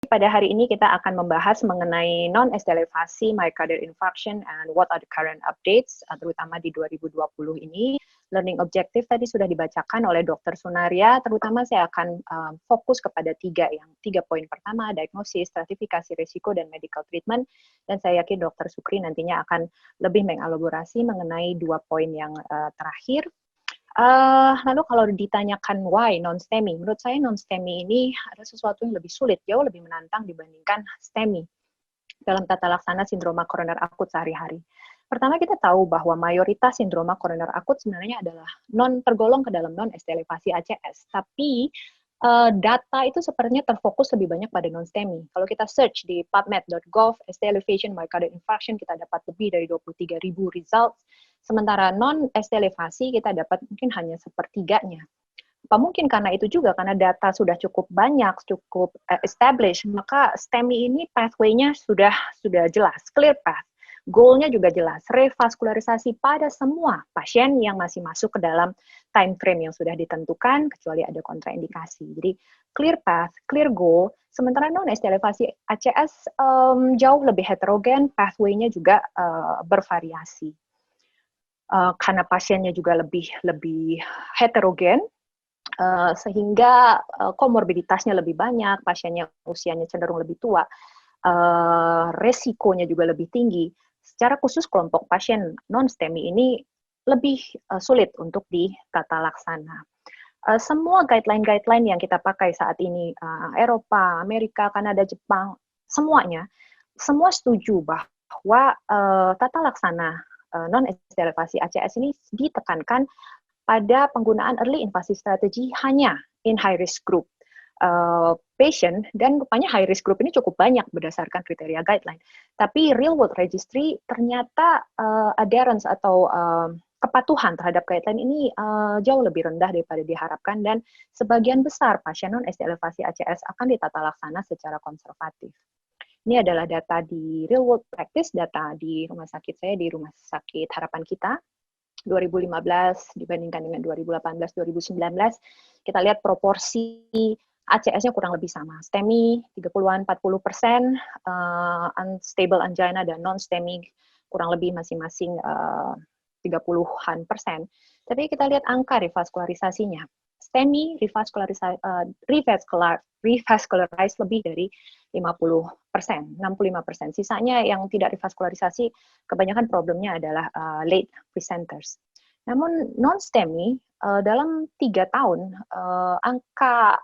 pada hari ini kita akan membahas mengenai non-ST elevasi, myocardial infarction, and what are the current updates, terutama di 2020 ini. Learning objective tadi sudah dibacakan oleh Dr. Sunaria, terutama saya akan fokus kepada tiga poin. Pertama, diagnosis, stratifikasi risiko, dan medical treatment. Dan saya yakin Dr. Sukri nantinya akan lebih mengelaborasi mengenai 2 poin yang terakhir. Lalu kalau ditanyakan why non-STEMI, menurut saya non-STEMI ini ada sesuatu yang lebih sulit, jauh lebih menantang dibandingkan STEMI dalam tata laksana sindroma koroner akut sehari-hari. Pertama, kita tahu bahwa mayoritas sindroma koroner akut sebenarnya adalah tergolong ke dalam non-ST elevasi ACS, tapi data itu sepertinya terfokus lebih banyak pada non-STEMI. Kalau kita search di pubmed.gov, ST elevation myocardial infarction, kita dapat lebih dari 23.000 results. Sementara non-ST elevasi kita dapat mungkin hanya sepertiganya. Apa mungkin karena itu juga, karena data sudah cukup banyak, cukup established, maka STEMI ini pathway-nya sudah jelas, clear path. Goal-nya juga jelas, revaskularisasi pada semua pasien yang masih masuk ke dalam time frame yang sudah ditentukan, kecuali ada kontraindikasi. Jadi, clear path, clear goal, sementara non-ST elevasi ACS jauh lebih heterogen, pathway-nya juga bervariasi. Karena pasiennya juga lebih heterogen, sehingga komorbiditasnya lebih banyak, pasiennya usianya cenderung lebih tua, resikonya juga lebih tinggi. Secara khusus kelompok pasien non-STEMI ini lebih sulit untuk ditata laksana. Semua guideline yang kita pakai saat ini, Eropa, Amerika, Kanada, Jepang, semua setuju bahwa tata laksana non-ST elevasi ACS ini ditekankan pada penggunaan early invasive strategy hanya in high risk group patient, dan rupanya high risk group ini cukup banyak berdasarkan kriteria guideline. Tapi real world registry ternyata adherence atau kepatuhan terhadap guideline ini jauh lebih rendah daripada diharapkan, dan sebagian besar pasien non-ST elevasi ACS akan ditata laksana secara konservatif. Ini adalah data di real world practice, data di rumah sakit saya, di Rumah Sakit Harapan Kita, 2015 dibandingkan dengan 2018-2019, kita lihat proporsi ACS-nya kurang lebih sama. STEMI 30-an 40%, unstable angina dan non-STEMI kurang lebih masing-masing 30-an persen. Tapi kita lihat angka revaskularisasinya. STEMI revaskularized lebih dari 50%, 65%. Sisanya yang tidak revaskularisasi, kebanyakan problemnya adalah late presenters. Namun non-STEMI dalam 3 tahun, angka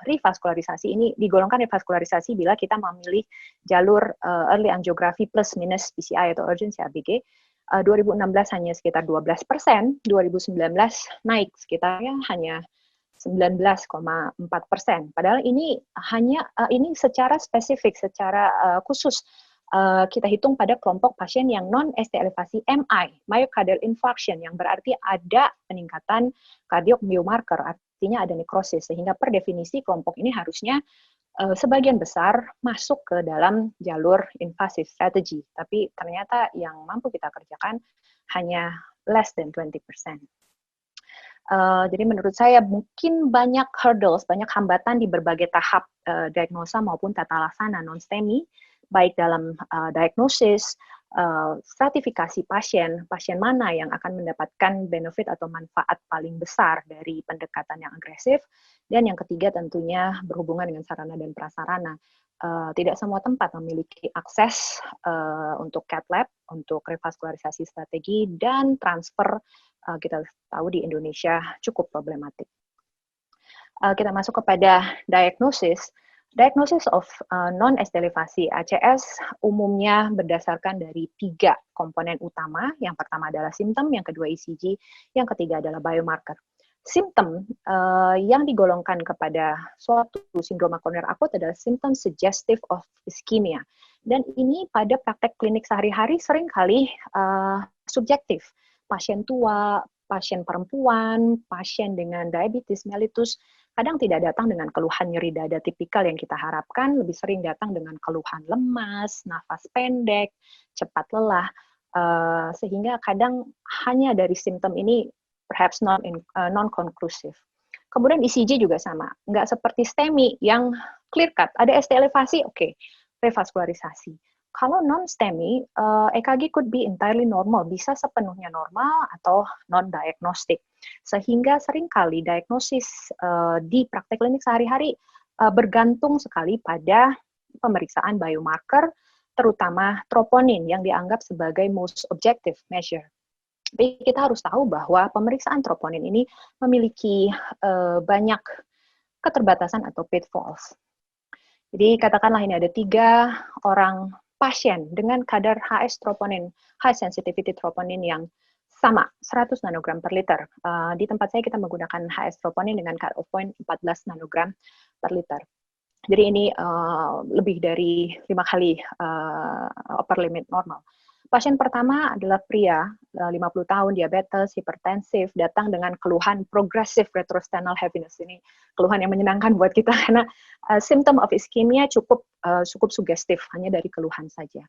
revaskularisasi ini digolongkan revaskularisasi bila kita memilih jalur early angiography plus minus PCI atau urgency ABG. 2016 hanya sekitar 12%, 2019 naik sekitar hanya 19,4%. Padahal ini hanya ini secara spesifik, secara khusus kita hitung pada kelompok pasien yang non-ST elevasi MI, myocardial infarction, yang berarti ada peningkatan kardiok biomarker, artinya ada nekrosis, sehingga per definisi kelompok ini harusnya sebagian besar masuk ke dalam jalur invasive strategy. Tapi ternyata yang mampu kita kerjakan hanya less than 20%. Jadi menurut saya mungkin banyak hurdles, banyak hambatan di berbagai tahap diagnosa maupun tata laksana non-STEMI, baik dalam diagnosis, stratifikasi pasien mana yang akan mendapatkan benefit atau manfaat paling besar dari pendekatan yang agresif, dan yang ketiga tentunya berhubungan dengan sarana dan prasarana. Tidak semua tempat memiliki akses untuk cath lab, untuk revaskularisasi strategi, dan transfer kita tahu di Indonesia cukup problematik. Kita masuk kepada diagnosis. Diagnosis of non-ST elevasi ACS umumnya berdasarkan dari 3 komponen utama. Yang pertama adalah simptom, yang kedua ECG, yang ketiga adalah biomarker. Simptom yang digolongkan kepada suatu sindroma koroner akut adalah simptom suggestive of ischemia. Dan ini pada praktek klinik sehari-hari seringkali subjektif. Pasien tua, pasien perempuan, pasien dengan diabetes mellitus, kadang tidak datang dengan keluhan nyeri dada tipikal yang kita harapkan, lebih sering datang dengan keluhan lemas, nafas pendek, cepat lelah, sehingga kadang hanya dari simptom ini perhaps non-conclusive. Kemudian ECG juga sama, nggak seperti STEMI yang clear cut, ada ST elevasi, oke, revaskularisasi. Kalau non-STEMI, EKG could be entirely normal, bisa sepenuhnya normal atau non-diagnostic. Sehingga seringkali diagnosis di praktek klinik sehari-hari bergantung sekali pada pemeriksaan biomarker, terutama troponin yang dianggap sebagai most objective measure. Tapi kita harus tahu bahwa pemeriksaan troponin ini memiliki banyak keterbatasan atau pitfalls. Jadi katakanlah ini ada 3 orang pasien dengan kadar HS troponin, high sensitivity troponin yang sama, 100 nanogram per liter. Di tempat saya kita menggunakan HS troponin dengan cut-off point 14 nanogram per liter. Jadi ini lebih dari 5 kali upper limit normal. Pasien pertama adalah pria, 50 tahun, diabetes, hipertensif, datang dengan keluhan progressive retrosternal heaviness. Ini keluhan yang menyenangkan buat kita karena symptom of ischemia cukup sugestif, hanya dari keluhan saja.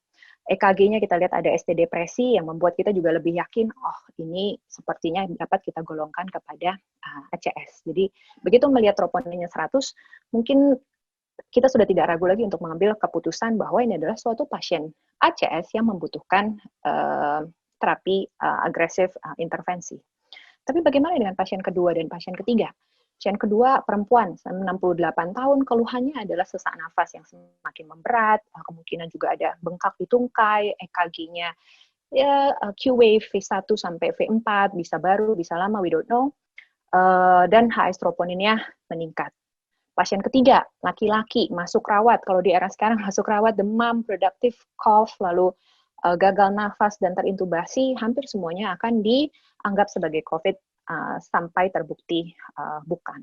EKG-nya kita lihat ada ST depresi yang membuat kita juga lebih yakin, oh ini sepertinya dapat kita golongkan kepada ACS. Jadi begitu melihat troponinnya 100, mungkin kita sudah tidak ragu lagi untuk mengambil keputusan bahwa ini adalah suatu pasien ACS yang membutuhkan terapi agresif intervensi. Tapi bagaimana dengan pasien kedua dan pasien ketiga? Pasien kedua perempuan, 68 tahun, keluhannya adalah sesak nafas yang semakin memberat, kemungkinan juga ada bengkak di tungkai, EKG-nya ya Q-wave V1 sampai V4, bisa baru, bisa lama, we don't know, dan HS troponinnya meningkat. Pasien ketiga, laki-laki, masuk rawat. Kalau di era sekarang masuk rawat, demam, productive cough, lalu gagal nafas dan terintubasi, hampir semuanya akan dianggap sebagai COVID sampai terbukti bukan.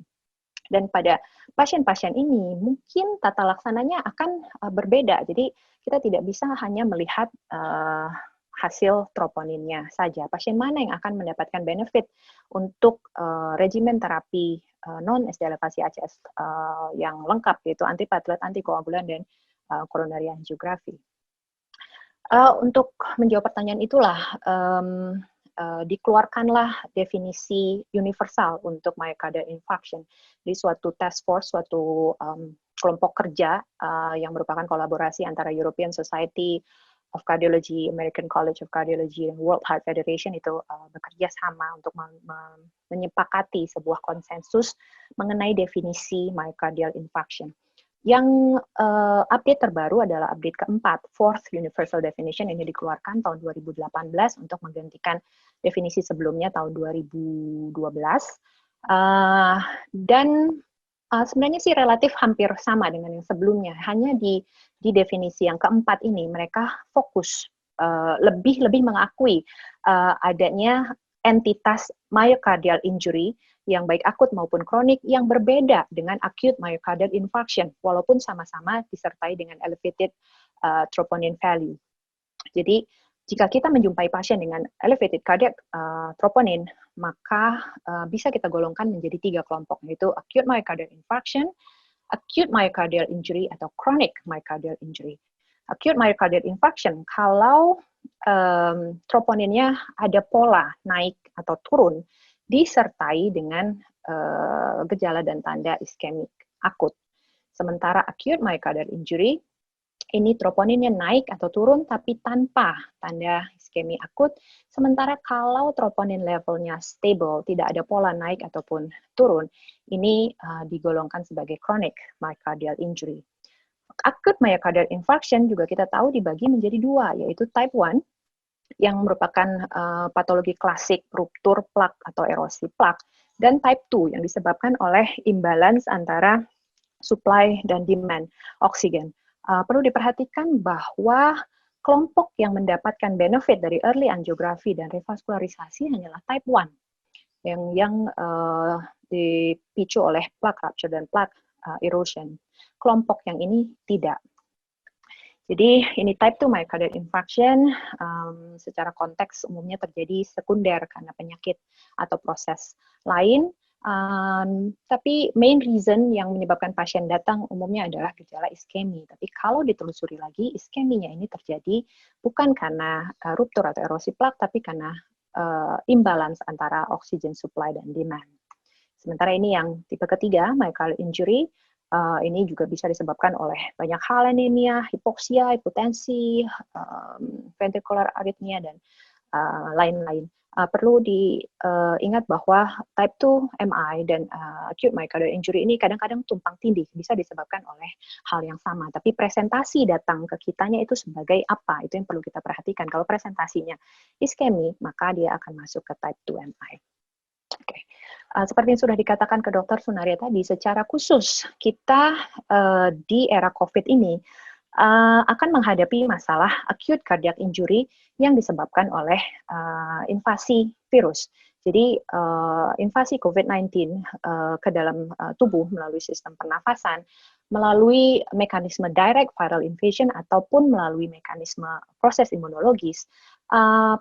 Dan pada pasien-pasien ini, mungkin tata laksananya akan berbeda. Jadi kita tidak bisa hanya melihat hasil troponinnya saja. Pasien mana yang akan mendapatkan benefit untuk regimen terapi non-ST elevasi ACS yang lengkap, yaitu antiplatelet, antikoagulan, dan coronary angiography. Untuk menjawab pertanyaan itulah, dikeluarkanlah definisi universal untuk myocardial infarction di suatu task force, suatu kelompok kerja yang merupakan kolaborasi antara European Society of Cardiology, American College of Cardiology, dan World Heart Federation itu bekerja sama untuk menyepakati sebuah konsensus mengenai definisi myocardial infarction. Yang update terbaru adalah update keempat, fourth universal definition, ini dikeluarkan tahun 2018 untuk menggantikan definisi sebelumnya tahun 2012. Dan sebenarnya sih relatif hampir sama dengan yang sebelumnya, hanya di definisi yang keempat ini mereka fokus lebih mengakui adanya entitas myocardial injury yang baik akut maupun kronik yang berbeda dengan acute myocardial infarction, walaupun sama-sama disertai dengan elevated troponin value. Jadi jika kita menjumpai pasien dengan elevated cardiac troponin, maka bisa kita golongkan menjadi 3 kelompok, yaitu acute myocardial infarction, acute myocardial injury, atau chronic myocardial injury. Acute myocardial infarction, kalau troponinnya ada pola naik atau turun, disertai dengan gejala dan tanda iskemik akut. Sementara acute myocardial injury, ini troponinnya naik atau turun tapi tanpa tanda iskemi akut. Sementara kalau troponin levelnya stable, tidak ada pola naik ataupun turun, ini digolongkan sebagai chronic myocardial injury. Acute myocardial infarction juga kita tahu dibagi menjadi 2, yaitu type 1 yang merupakan patologi klasik ruptur plak atau erosi plak, dan type 2 yang disebabkan oleh imbalance antara supply dan demand oksigen. Perlu diperhatikan bahwa kelompok yang mendapatkan benefit dari early angiography dan revaskularisasi hanyalah type 1 yang dipicu oleh plaque rupture dan plaque erosion. Kelompok yang ini tidak. Jadi ini type 2 myocardial infarction secara konteks umumnya terjadi sekunder karena penyakit atau proses lain. Tapi main reason yang menyebabkan pasien datang umumnya adalah gejala iskemi. Tapi kalau ditelusuri lagi, iskeminya ini terjadi bukan karena ruptur atau erosi plak, tapi karena imbalance antara oxygen supply dan demand. Sementara ini yang tipe ketiga, myocardial injury, ini juga bisa disebabkan oleh banyak hal, anemia, hipoksia, hipotensi, ventricular arrhythmia, dan lain-lain. Perlu diingat bahwa type 2 MI dan acute myocardial injury ini kadang-kadang tumpang tindih, bisa disebabkan oleh hal yang sama. Tapi presentasi datang ke kitanya itu sebagai apa? Itu yang perlu kita perhatikan. Kalau presentasinya iskemi, maka dia akan masuk ke type 2 MI. Oke. Seperti yang sudah dikatakan ke Dr. Sunaria tadi, secara khusus kita di era COVID ini akan menghadapi masalah acute cardiac injury yang disebabkan oleh invasi virus. Jadi invasi COVID-19 ke dalam tubuh melalui sistem pernafasan, melalui mekanisme direct viral invasion ataupun melalui mekanisme proses imunologis,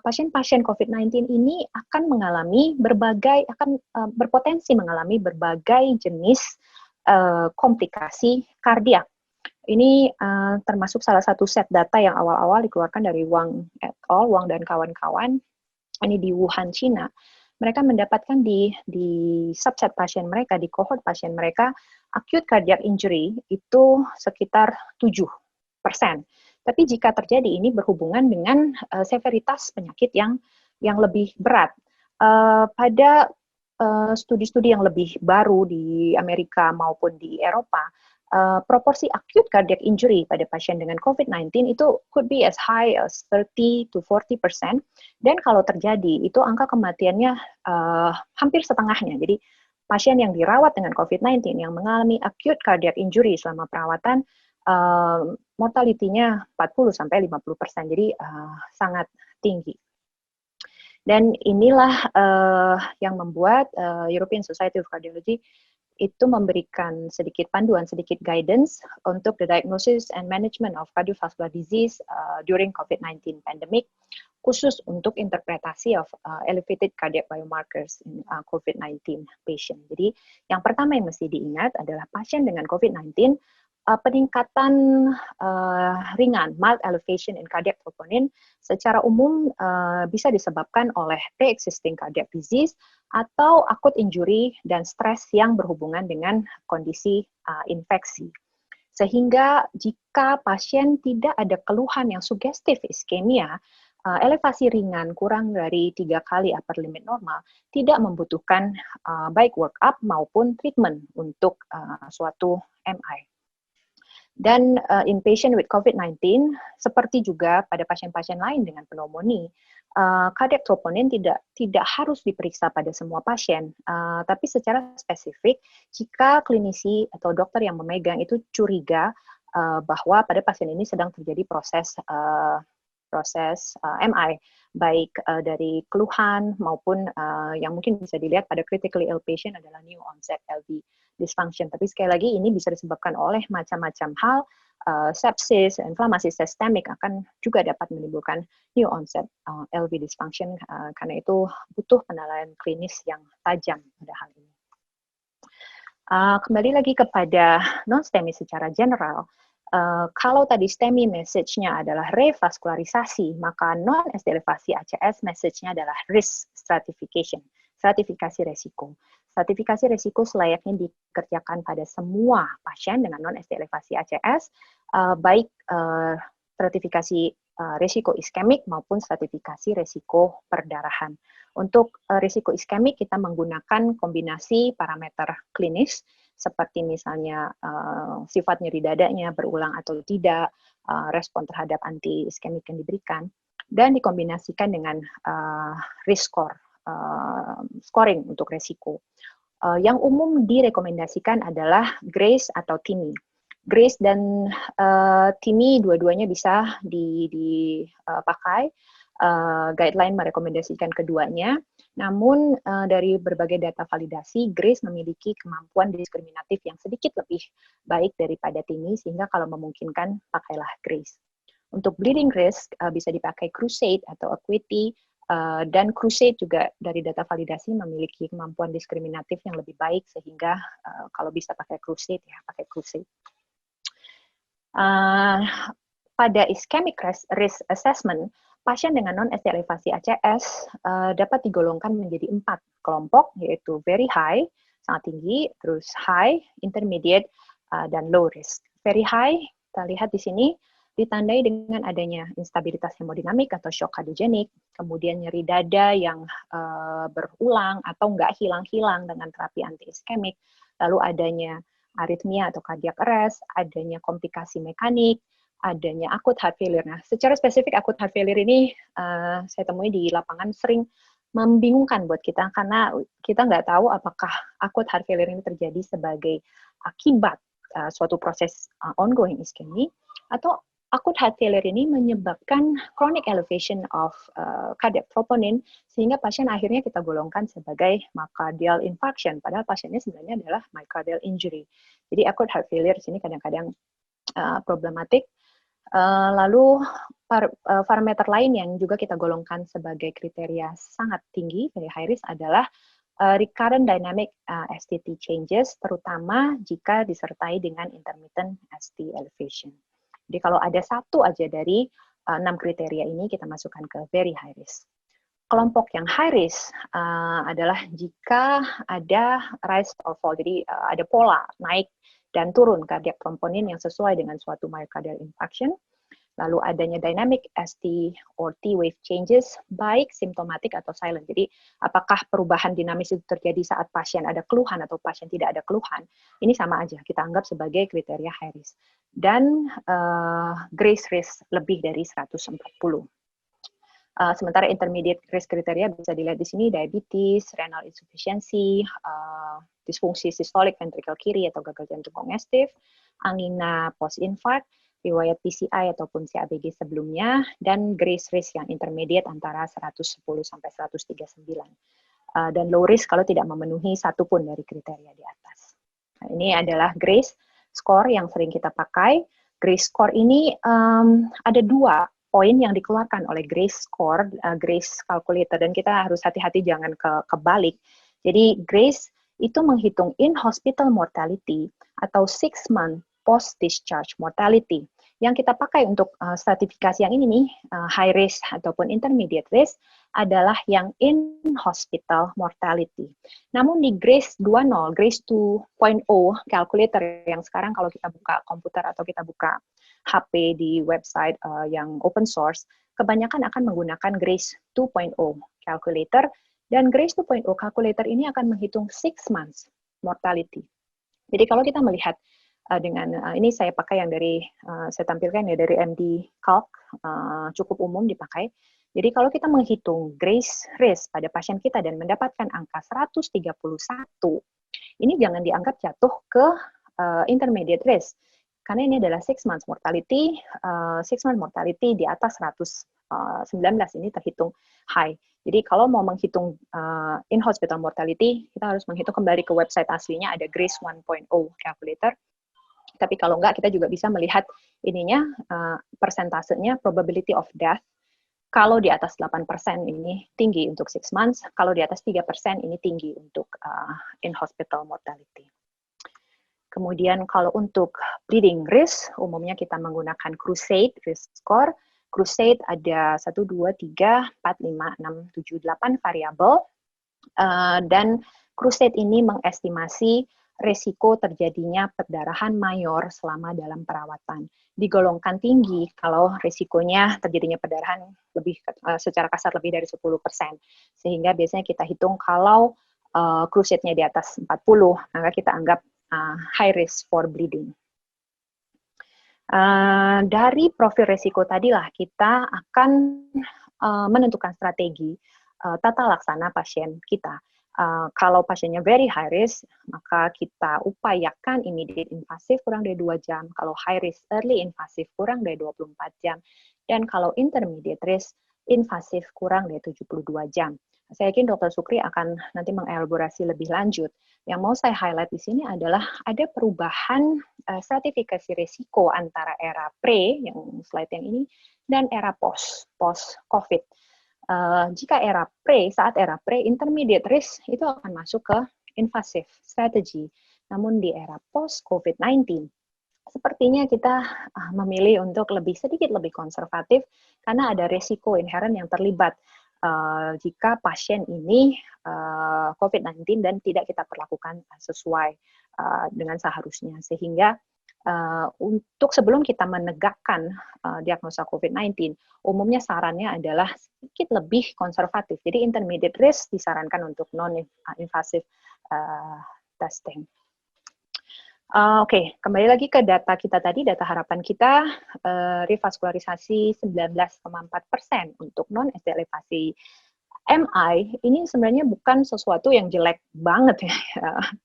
pasien-pasien COVID-19 ini akan mengalami berpotensi mengalami berbagai jenis komplikasi kardiak. Ini termasuk salah satu set data yang awal-awal dikeluarkan dari Wang et al., Wang dan kawan-kawan, ini di Wuhan, Cina. Mereka mendapatkan di subset pasien mereka, di cohort pasien mereka, acute cardiac injury itu sekitar 7%. Tapi jika terjadi ini berhubungan dengan severitas penyakit yang lebih berat. Pada studi-studi yang lebih baru di Amerika maupun di Eropa, proporsi acute cardiac injury pada pasien dengan COVID-19 itu could be as high as 30-40%, dan kalau terjadi itu angka kematiannya hampir setengahnya. Jadi pasien yang dirawat dengan COVID-19 yang mengalami acute cardiac injury selama perawatan, mortality-nya 40-50%, jadi sangat tinggi. Dan inilah yang membuat European Society of Cardiology itu memberikan sedikit panduan, sedikit guidance untuk the diagnosis and management of cardiovascular disease during COVID-19 pandemic, khusus untuk interpretasi of elevated cardiac biomarkers in COVID-19 patient. Jadi yang pertama yang mesti diingat adalah pasien dengan COVID-19, peningkatan ringan, mild elevation in cardiac troponin, secara umum bisa disebabkan oleh pre-existing cardiac disease atau acute injury dan stres yang berhubungan dengan kondisi infeksi. Sehingga jika pasien tidak ada keluhan yang sugestif iskemia, elevasi ringan kurang dari 3 kali upper limit normal tidak membutuhkan baik workup maupun treatment untuk suatu MI. Dan in patient with COVID-19, seperti juga pada pasien-pasien lain dengan pneumonia, cardiac troponin tidak harus diperiksa pada semua pasien, tapi secara spesifik jika klinisi atau dokter yang memegang itu curiga bahwa pada pasien ini sedang terjadi proses MI, baik dari keluhan maupun yang mungkin bisa dilihat pada critically ill patient adalah new onset LV dysfunction. Tapi sekali lagi ini bisa disebabkan oleh macam-macam hal, sepsis, inflamasi sistemik akan juga dapat menimbulkan new onset LV dysfunction, karena itu butuh penilaian klinis yang tajam pada hal ini. Kembali lagi kepada non-STEMI secara general, kalau tadi STEMI message-nya adalah revaskularisasi, maka non-ST elevasi ACS message-nya adalah risk stratification, stratifikasi resiko. Stratifikasi resiko selayaknya dikerjakan pada semua pasien dengan non-ST elevasi ACS, baik stratifikasi resiko iskemik maupun stratifikasi resiko perdarahan. Untuk risiko iskemik kita menggunakan kombinasi parameter klinis seperti misalnya sifat nyeri dadanya berulang atau tidak, respon terhadap anti iskemik yang diberikan, dan dikombinasikan dengan risk score, scoring untuk resiko. Yang umum direkomendasikan adalah GRACE atau TIMI. GRACE dan TIMI dua-duanya bisa dipakai. Guideline merekomendasikan keduanya, namun dari berbagai data validasi, GRACE memiliki kemampuan diskriminatif yang sedikit lebih baik daripada TIMI, sehingga kalau memungkinkan pakailah GRACE. Untuk bleeding risk bisa dipakai Crusade atau Acuity, dan Crusade juga dari data validasi memiliki kemampuan diskriminatif yang lebih baik, sehingga kalau bisa pakai Crusade ya pakai Crusade. Pada ischemic risk assessment, pasien dengan non-ST elevasi ACS dapat digolongkan menjadi 4 kelompok, yaitu very high, sangat tinggi, terus high, intermediate, dan low risk. Very high, kita lihat di sini, ditandai dengan adanya instabilitas hemodinamik atau shock cardiogenic, kemudian nyeri dada yang berulang atau nggak hilang-hilang dengan terapi anti-iskemik, lalu adanya aritmia atau cardiac arrest, adanya komplikasi mekanik, adanya akut heart failure. Nah, secara spesifik akut heart failure ini saya temui di lapangan sering membingungkan buat kita karena kita nggak tahu apakah akut heart failure ini terjadi sebagai akibat suatu proses ongoing iskemi atau akut heart failure ini menyebabkan chronic elevation of cardiac troponin sehingga pasien akhirnya kita golongkan sebagai myocardial infarction padahal pasiennya sebenarnya adalah myocardial injury. Jadi akut heart failure di sini kadang-kadang problematik. Lalu parameter lain yang juga kita golongkan sebagai kriteria sangat tinggi dari high risk adalah recurrent dynamic STT changes, terutama jika disertai dengan intermittent ST elevation. Jadi kalau ada satu aja dari 6 kriteria ini kita masukkan ke very high risk. Kelompok yang high risk adalah jika ada rise or fall, jadi ada pola naik dan turun cardiac troponin yang sesuai dengan suatu myocardial infarction, lalu adanya dynamic ST or T wave changes, baik simptomatik atau silent. Jadi apakah perubahan dinamis itu terjadi saat pasien ada keluhan atau pasien tidak ada keluhan, ini sama aja, kita anggap sebagai kriteria high risk. Dan grace risk lebih dari 140. Sementara intermediate risk kriteria bisa dilihat di sini, diabetes, renal insufficiency, disfungsi sistolik ventricle kiri atau gagal jantung kongestif, angina post-infarct, riwayat PCI ataupun CABG sebelumnya, dan grace risk yang intermediate antara 110 sampai 139. Dan low risk kalau tidak memenuhi satu pun dari kriteria di atas. Nah, ini adalah grace score yang sering kita pakai. Grace score ini ada 2 poin yang dikeluarkan oleh Grace score, Grace calculator, dan kita harus hati-hati jangan kebalik. Jadi Grace itu menghitung in-hospital mortality atau 6-month post-discharge mortality. Yang kita pakai untuk stratifikasi yang ini nih, high risk ataupun intermediate risk, adalah yang in-hospital mortality. Namun di Grace 2.0, Grace 2.0 calculator yang sekarang kalau kita buka komputer atau kita buka HP di website yang open source, kebanyakan akan menggunakan Grace 2.0 calculator, dan Grace 2.0 calculator ini akan menghitung 6 months mortality. Jadi kalau kita melihat dengan ini saya pakai yang dari saya tampilkan ya dari MD Calc, cukup umum dipakai. Jadi kalau kita menghitung grace risk pada pasien kita dan mendapatkan angka 131, ini jangan dianggap jatuh ke intermediate risk. Karena ini adalah 6 months mortality, 6 months mortality di atas 119 ini terhitung high. Jadi kalau mau menghitung in-hospital mortality, kita harus menghitung kembali ke website aslinya, ada Grace 1.0 calculator. Tapi kalau enggak, kita juga bisa melihat ininya, persentasenya, probability of death. Kalau di atas 8% ini tinggi untuk 6 months, kalau di atas 3% ini tinggi untuk in-hospital mortality. Kemudian kalau untuk bleeding risk, umumnya kita menggunakan Crusade risk score. Crusade ada 1, 2, 3, 4, 5, 6, 7, 8 variabel. Dan Crusade ini mengestimasi resiko terjadinya perdarahan mayor selama dalam perawatan. Digolongkan tinggi kalau resikonya terjadinya perdarahan lebih secara kasar lebih dari 10%. Sehingga biasanya kita hitung kalau Crusade-nya di atas 40, maka kita anggap high risk for bleeding. Dari profil resiko tadilah kita akan menentukan strategi tata laksana pasien kita. Kalau pasiennya very high risk, maka kita upayakan immediate invasif kurang dari 2 jam. Kalau high risk early invasif kurang dari 24 jam. Dan kalau intermediate risk invasif kurang dari 72 jam. Saya yakin Dr. Sukri akan nanti mengelaborasi lebih lanjut. Yang mau saya highlight di sini adalah ada perubahan stratifikasi risiko antara era pre, yang slide yang ini, dan era post-COVID. Jika saat era pre, intermediate risk itu akan masuk ke invasive strategy. Namun di era post-COVID-19, sepertinya kita memilih untuk sedikit lebih konservatif karena ada resiko inherent yang terlibat. jika pasien ini COVID-19 dan tidak kita perlakukan sesuai dengan seharusnya. Sehingga untuk sebelum kita menegakkan diagnosa COVID-19, umumnya sarannya adalah sedikit lebih konservatif. Jadi intermediate risk disarankan untuk non-invasive testing. Oke, kembali lagi ke data kita tadi, data harapan kita, revaskularisasi 19,4% untuk non-ST elevasi MI, ini sebenarnya bukan sesuatu yang jelek banget ya,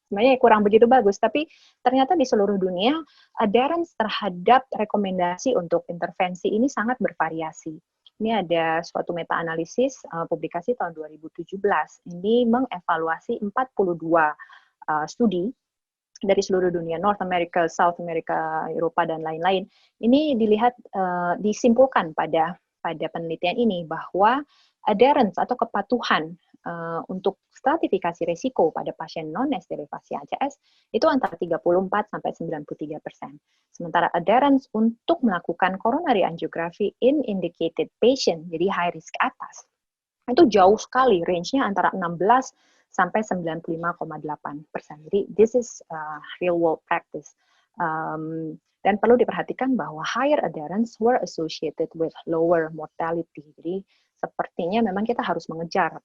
sebenarnya kurang begitu bagus, tapi ternyata di seluruh dunia, adherence terhadap rekomendasi untuk intervensi ini sangat bervariasi. Ini ada suatu meta-analisis, publikasi tahun 2017, ini mengevaluasi 42 studi, dari seluruh dunia, North America, South America, Eropa, dan lain-lain. Ini dilihat, disimpulkan pada penelitian ini bahwa adherence atau kepatuhan untuk stratifikasi risiko pada pasien non-ST elevasi ACS itu antara 34 sampai 93%. Sementara adherence untuk melakukan coronary angiography in indicated patient, jadi high risk atas, itu jauh sekali, range-nya antara 16 sampai 95,8%. Jadi this is real world practice. Dan perlu diperhatikan bahwa higher adherence were associated with lower mortality. Jadi sepertinya memang kita harus mengejar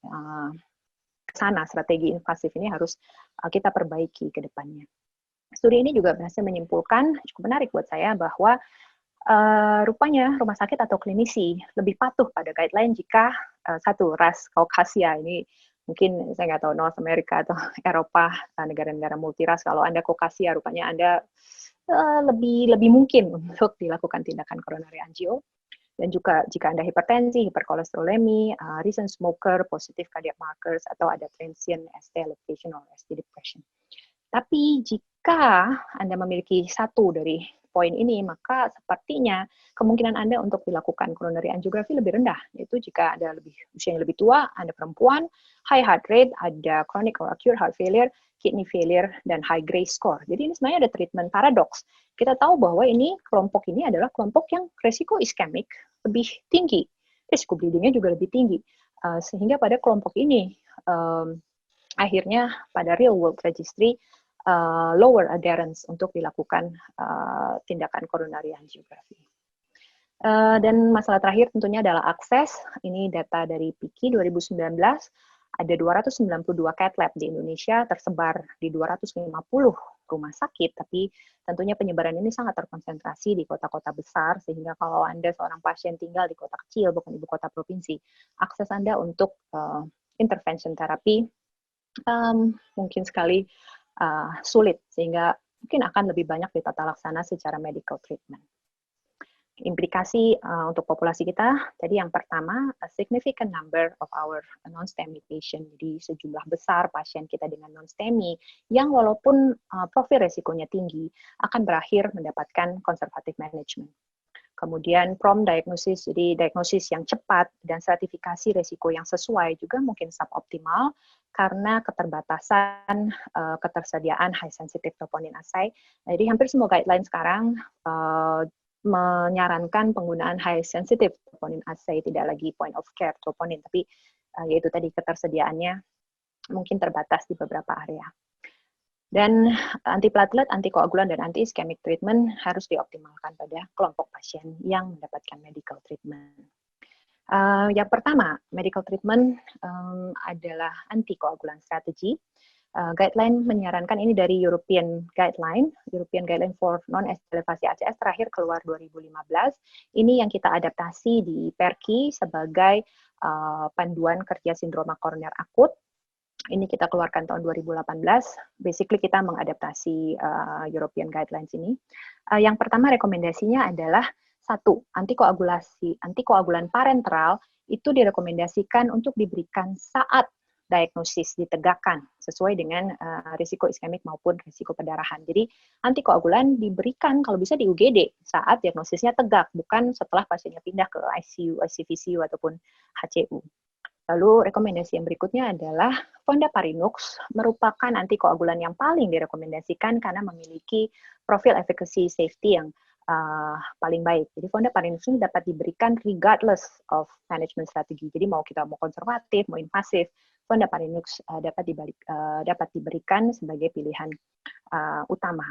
ke sana, strategi invasif ini harus kita perbaiki ke depannya. Studi ini juga berhasil menyimpulkan, cukup menarik buat saya, bahwa rupanya rumah sakit atau klinisi lebih patuh pada guideline jika satu, ras Caucasia, ini mungkin saya nggak tahu North America atau Eropa, negara-negara multiras, kalau Anda Caucasia rupanya Anda lebih mungkin untuk dilakukan tindakan coronary angio. Dan juga jika Anda hipertensi, hiperkolesterolemi, recent smoker, positive cardiac markers, atau ada transient ST elevation or ST depression. Tapi jika Anda memiliki satu dari poin ini, maka sepertinya kemungkinan Anda untuk dilakukan coronary angiography lebih rendah, yaitu jika Anda usianya lebih tua, Anda perempuan, high heart rate, ada chronic or acute heart failure, kidney failure, dan high Gray score. Jadi ini sebenarnya ada treatment paradox. Kita tahu bahwa kelompok ini adalah kelompok yang resiko iskemik lebih tinggi, risiko bleedingnya juga lebih tinggi. Sehingga pada kelompok ini, akhirnya pada real world registry, lower adherence untuk dilakukan tindakan coronary angiography. Dan masalah terakhir tentunya adalah akses. Ini data dari PICI 2019, ada 292 cath lab di Indonesia tersebar di 250 rumah sakit, tapi tentunya penyebaran ini sangat terkonsentrasi di kota-kota besar, sehingga kalau Anda seorang pasien tinggal di kota kecil, bukan ibu kota provinsi, akses Anda untuk intervention terapi mungkin sekali sulit, sehingga mungkin akan lebih banyak ditata laksana secara medical treatment. Implikasi untuk populasi kita, tadi yang pertama, a significant number of our non-STEMI patient, jadi sejumlah besar pasien kita dengan non-STEMI, yang walaupun profil resikonya tinggi, akan berakhir mendapatkan conservative management. Kemudian prompt diagnosis, jadi diagnosis yang cepat dan stratifikasi resiko yang sesuai juga mungkin suboptimal karena keterbatasan ketersediaan high sensitive troponin assay. Jadi hampir semua guideline sekarang menyarankan penggunaan high sensitive troponin assay, tidak lagi point of care troponin, tapi yaitu tadi ketersediaannya mungkin terbatas di beberapa area. Dan antiplatelet, antikoagulan, dan anti-ischemic treatment harus dioptimalkan pada kelompok pasien yang mendapatkan medical treatment. Yang pertama, medical treatment adalah antikoagulan strategi. Guideline menyarankan ini dari European Guideline for Non-ST elevasi ACS terakhir keluar 2015. Ini yang kita adaptasi di PERCI sebagai panduan kerja sindroma koroner akut. Ini kita keluarkan tahun 2018. Basically kita mengadaptasi European Guidelines ini. Yang pertama rekomendasinya adalah satu, antikoagulan parenteral itu direkomendasikan untuk diberikan saat diagnosis ditegakkan sesuai dengan risiko iskemik maupun risiko perdarahan. Jadi antikoagulan diberikan kalau bisa di UGD saat diagnosisnya tegak, bukan setelah pasiennya pindah ke ICU, ICVCU ataupun HCU. Lalu rekomendasi yang berikutnya adalah Fondaparinux, merupakan antikoagulan yang paling direkomendasikan karena memiliki profil efficacy safety yang paling baik. Jadi fondaparinux ini dapat diberikan regardless of management strategi. Jadi mau kita mau konservatif, mau invasif, fondaparinux dapat diberikan sebagai pilihan utama.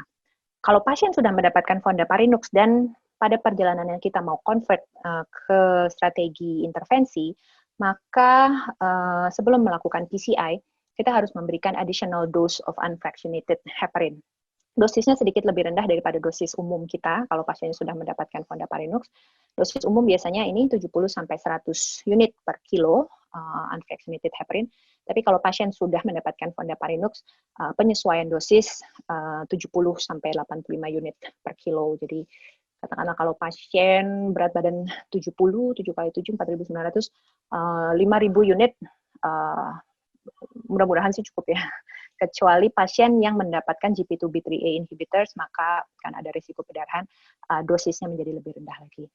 Kalau pasien sudah mendapatkan fondaparinux dan pada perjalanan yang kita mau convert ke strategi intervensi, maka sebelum melakukan PCI, kita harus memberikan additional dose of unfractionated heparin. Dosisnya sedikit lebih rendah daripada dosis umum kita kalau pasiennya sudah mendapatkan fondaparinux. Dosis umum biasanya ini 70-100 unit per kilo unfractionated heparin. Tapi kalau pasien sudah mendapatkan fondaparinux, penyesuaian dosis 70-85 unit per kilo. Jadi katakanlah kalau pasien berat badan 70, 7 kali 7, 4.900, 5.000 unit, mudah-mudahan sih cukup ya. Kecuali pasien yang mendapatkan GP2B3A inhibitors, maka kan ada risiko perdarahan, dosisnya menjadi lebih rendah lagi.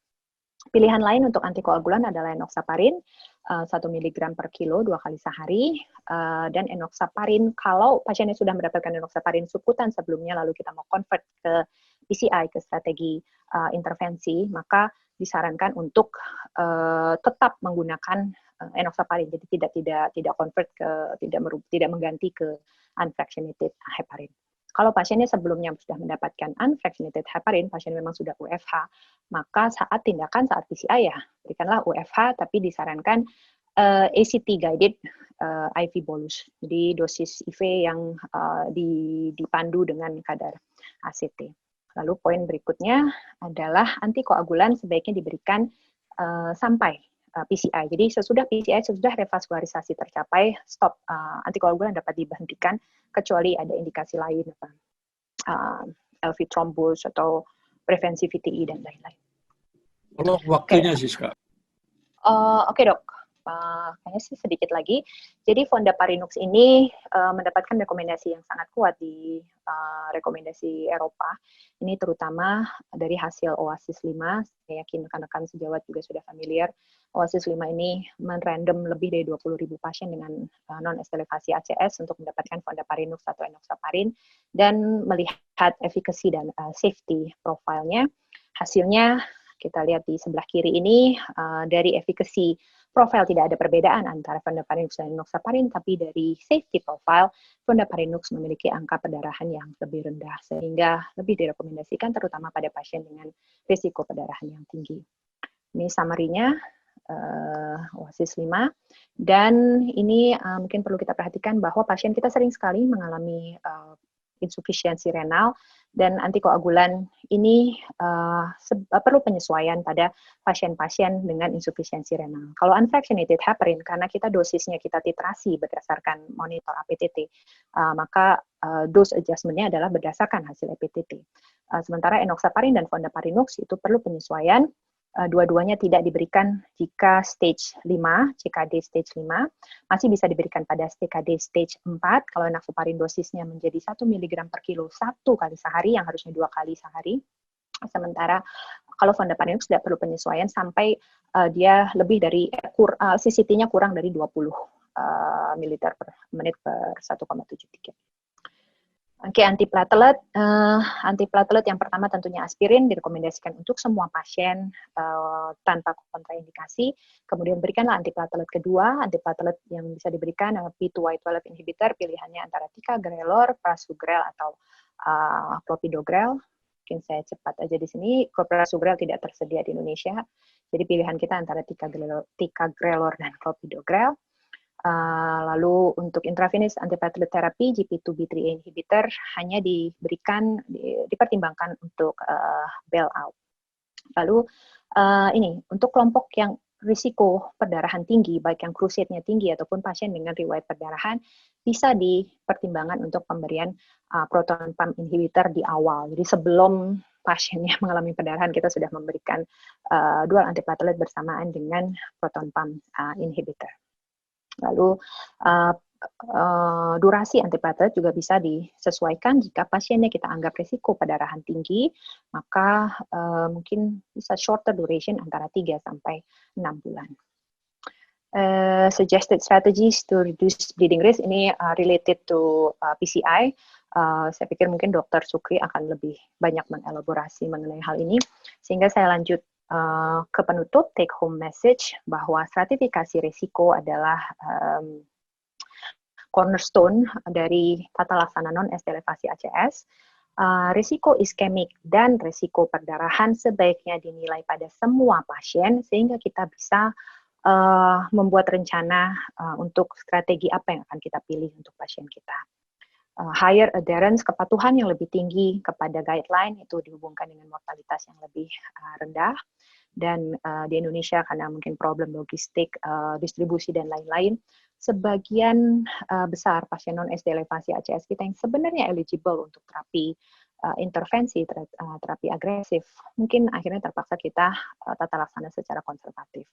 Pilihan lain untuk antikoagulan adalah enoxaparin, 1 mg per kilo 2 kali sehari, dan enoxaparin, kalau pasiennya sudah mendapatkan enoxaparin subkutan sebelumnya, lalu kita mau convert ke PCI, ke strategi intervensi, maka disarankan untuk tetap menggunakan enoxaparin, jadi tidak convert ke tidak mengganti ke unfractionated heparin. Kalau pasiennya sebelumnya sudah mendapatkan unfractionated heparin, pasien memang sudah UFH, maka saat PCI ya berikanlah UFH, tapi disarankan ACT guided IV bolus. Jadi dosis IV yang dipandu dengan kadar ACT. Lalu poin berikutnya adalah antikoagulan sebaiknya diberikan sampai PCI. Jadi sesudah PCI, sesudah revaskularisasi tercapai, stop. Antikoagulan dapat diberhentikan kecuali ada indikasi lain, LV thrombus atau prevensi VTI dan lain-lain. Kalau waktunya sih, Kak. Oke, Dok. Kayaknya sih sedikit lagi. Jadi fondaparinux ini mendapatkan rekomendasi yang sangat kuat di rekomendasi Eropa. Ini terutama dari hasil OASIS 5. Saya yakin rekan-rekan sejawat juga sudah familiar. OASIS 5 ini merandom lebih dari 20.000 pasien dengan non-estelevasi ACS untuk mendapatkan fondaparinux atau enoxaparin dan melihat efficacy dan safety profile-nya. Hasilnya kita lihat di sebelah kiri ini, dari efficacy profile tidak ada perbedaan antara fondaparinux dan enoxaparin, tapi dari safety profile, fondaparinux memiliki angka perdarahan yang lebih rendah, sehingga lebih direkomendasikan terutama pada pasien dengan risiko perdarahan yang tinggi. Ini summary-nya, OASIS 5, dan ini mungkin perlu kita perhatikan bahwa pasien kita sering sekali mengalami insufisiensi renal, dan antikoagulan ini perlu penyesuaian pada pasien-pasien dengan insufisiensi renal. Kalau unfractionated heparin, karena kita dosisnya kita titrasi berdasarkan monitor APTT, maka dose adjustment-nya adalah berdasarkan hasil APTT. Sementara enoxaparin dan fondaparinux itu perlu penyesuaian. Dua-duanya tidak diberikan jika stage 5, CKD stage 5, masih bisa diberikan pada CKD stage 4, kalau enoxaparin dosisnya menjadi 1 mg per kilo 1 kali sehari, yang harusnya 2 kali sehari. Sementara kalau fondaparinux tidak perlu penyesuaian sampai dia lebih dari, CCT-nya kurang dari 20 ml per menit per 1,73. Oke, antiplatelet yang pertama tentunya aspirin, direkomendasikan untuk semua pasien tanpa kontraindikasi. Kemudian berikanlah antiplatelet kedua, antiplatelet yang bisa diberikan P2Y12 inhibitor, pilihannya antara ticagrelor, prasugrel, atau clopidogrel. Mungkin saya cepat aja di sini, prasugrel tidak tersedia di Indonesia, jadi pilihan kita antara ticagrelor dan clopidogrel. Lalu untuk intravenous antiplatelet therapy, GP2B3A inhibitor hanya dipertimbangkan untuk bailout. Lalu ini untuk kelompok yang risiko perdarahan tinggi, baik yang crusade-nya tinggi ataupun pasien dengan riwayat perdarahan, bisa dipertimbangkan untuk pemberian proton pump inhibitor di awal. Jadi sebelum pasiennya mengalami perdarahan, kita sudah memberikan dual antiplatelet bersamaan dengan proton pump inhibitor. Lalu durasi antiplatelet juga bisa disesuaikan jika pasiennya kita anggap risiko perdarahan tinggi, maka mungkin bisa shorter duration antara 3 sampai 6 bulan. Suggested strategies to reduce bleeding risk ini related to PCI. Saya pikir mungkin Dr. Sukri akan lebih banyak mengelaborasi mengenai hal ini, sehingga saya lanjut ke penutup take home message bahwa stratifikasi risiko adalah cornerstone dari tata laksana non-estelevasi ACS. Risiko iskemik dan risiko perdarahan sebaiknya dinilai pada semua pasien sehingga kita bisa membuat rencana untuk strategi apa yang akan kita pilih untuk pasien kita. Higher adherence, kepatuhan yang lebih tinggi kepada guideline itu dihubungkan dengan mortalitas yang lebih rendah, dan di Indonesia karena mungkin problem logistik, distribusi dan lain-lain, sebagian besar pasien non-SD elevasi ACS kita yang sebenarnya eligible untuk terapi intervensi, terapi agresif, mungkin akhirnya terpaksa kita tata laksana secara konservatif.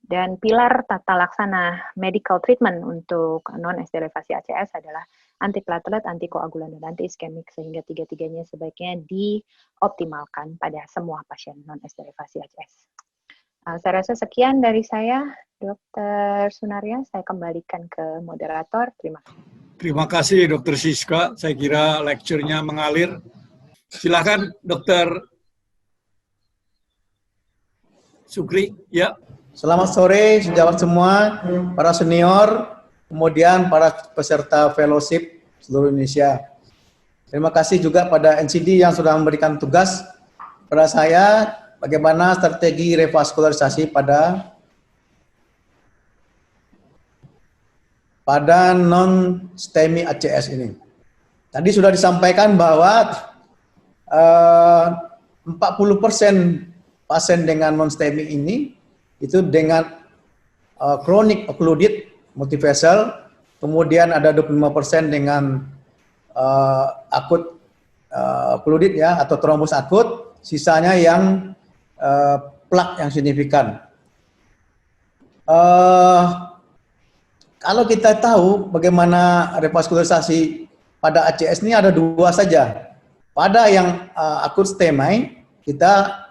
Dan pilar tata laksana medical treatment untuk non-SD elevasi ACS adalah antiplatelet, antikoagulan, dan anti-iskemik, sehingga tiga-tiganya sebaiknya dioptimalkan pada semua pasien non-SD elevasi ACS. Saya rasa sekian dari saya, Dr. Sunaria. Saya kembalikan ke moderator. Terima kasih. Terima kasih, Dr. Siska. Saya kira lecture-nya mengalir. Silakan, Dr. Sukri. Ya. Selamat sore, sejawat semua, para senior, kemudian para peserta fellowship seluruh Indonesia. Terima kasih juga pada NCD yang sudah memberikan tugas pada saya bagaimana strategi revaskularisasi pada non-STEMI ACS ini. Tadi sudah disampaikan bahwa 40% pasien dengan non-STEMI ini itu dengan chronic occluded multivessel, kemudian ada 25% dengan akut occluded ya atau trombus akut, sisanya yang plak yang signifikan. Kalau kita tahu bagaimana revaskularisasi pada ACS ini ada dua saja. Pada yang akut STEMI kita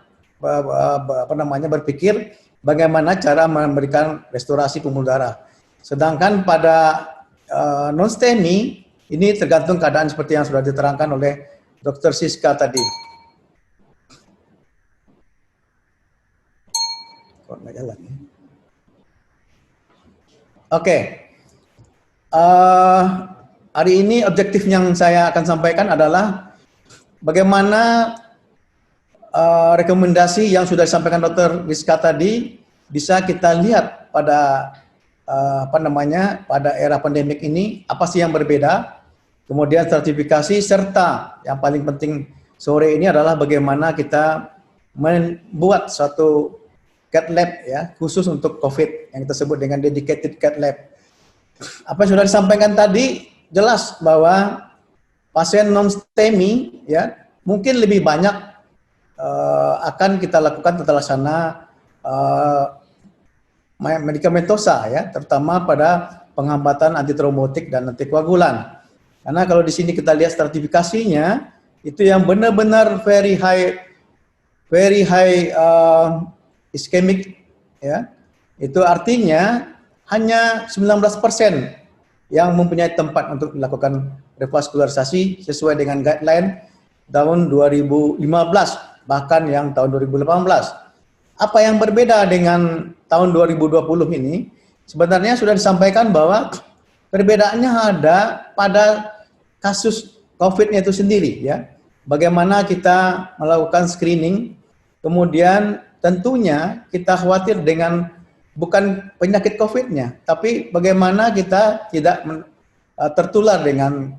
berpikir bagaimana cara memberikan restorasi pembuluh darah. Sedangkan pada non-STEMI ini tergantung keadaan seperti yang sudah diterangkan oleh Dr. Siska tadi. Kok nggak jalan ya? Oke. Hari ini objektif yang saya akan sampaikan adalah bagaimana rekomendasi yang sudah disampaikan Dr. Siska tadi bisa kita lihat pada pada era pandemik ini apa sih yang berbeda, kemudian sertifikasi, serta yang paling penting sore ini adalah bagaimana kita membuat suatu cath lab ya khusus untuk COVID yang kita sebut dengan dedicated cath lab. Apa yang sudah disampaikan tadi jelas bahwa pasien non-STEMI ya mungkin lebih banyak akan kita lakukan tata laksana medikamentosa ya, terutama pada penghambatan antitrombotik dan antikoagulan. Karena kalau di sini kita lihat stratifikasinya itu yang benar-benar very high ischemic ya. Itu artinya hanya 19% yang mempunyai tempat untuk dilakukan revaskularisasi sesuai dengan guideline tahun 2015 bahkan yang tahun 2018. Apa yang berbeda dengan tahun 2020 ini? Sebenarnya sudah disampaikan bahwa perbedaannya ada pada kasus COVID-nya itu sendiri ya. Bagaimana kita melakukan screening, kemudian tentunya kita khawatir dengan bukan penyakit COVID-nya, tapi bagaimana kita tidak tertular dengan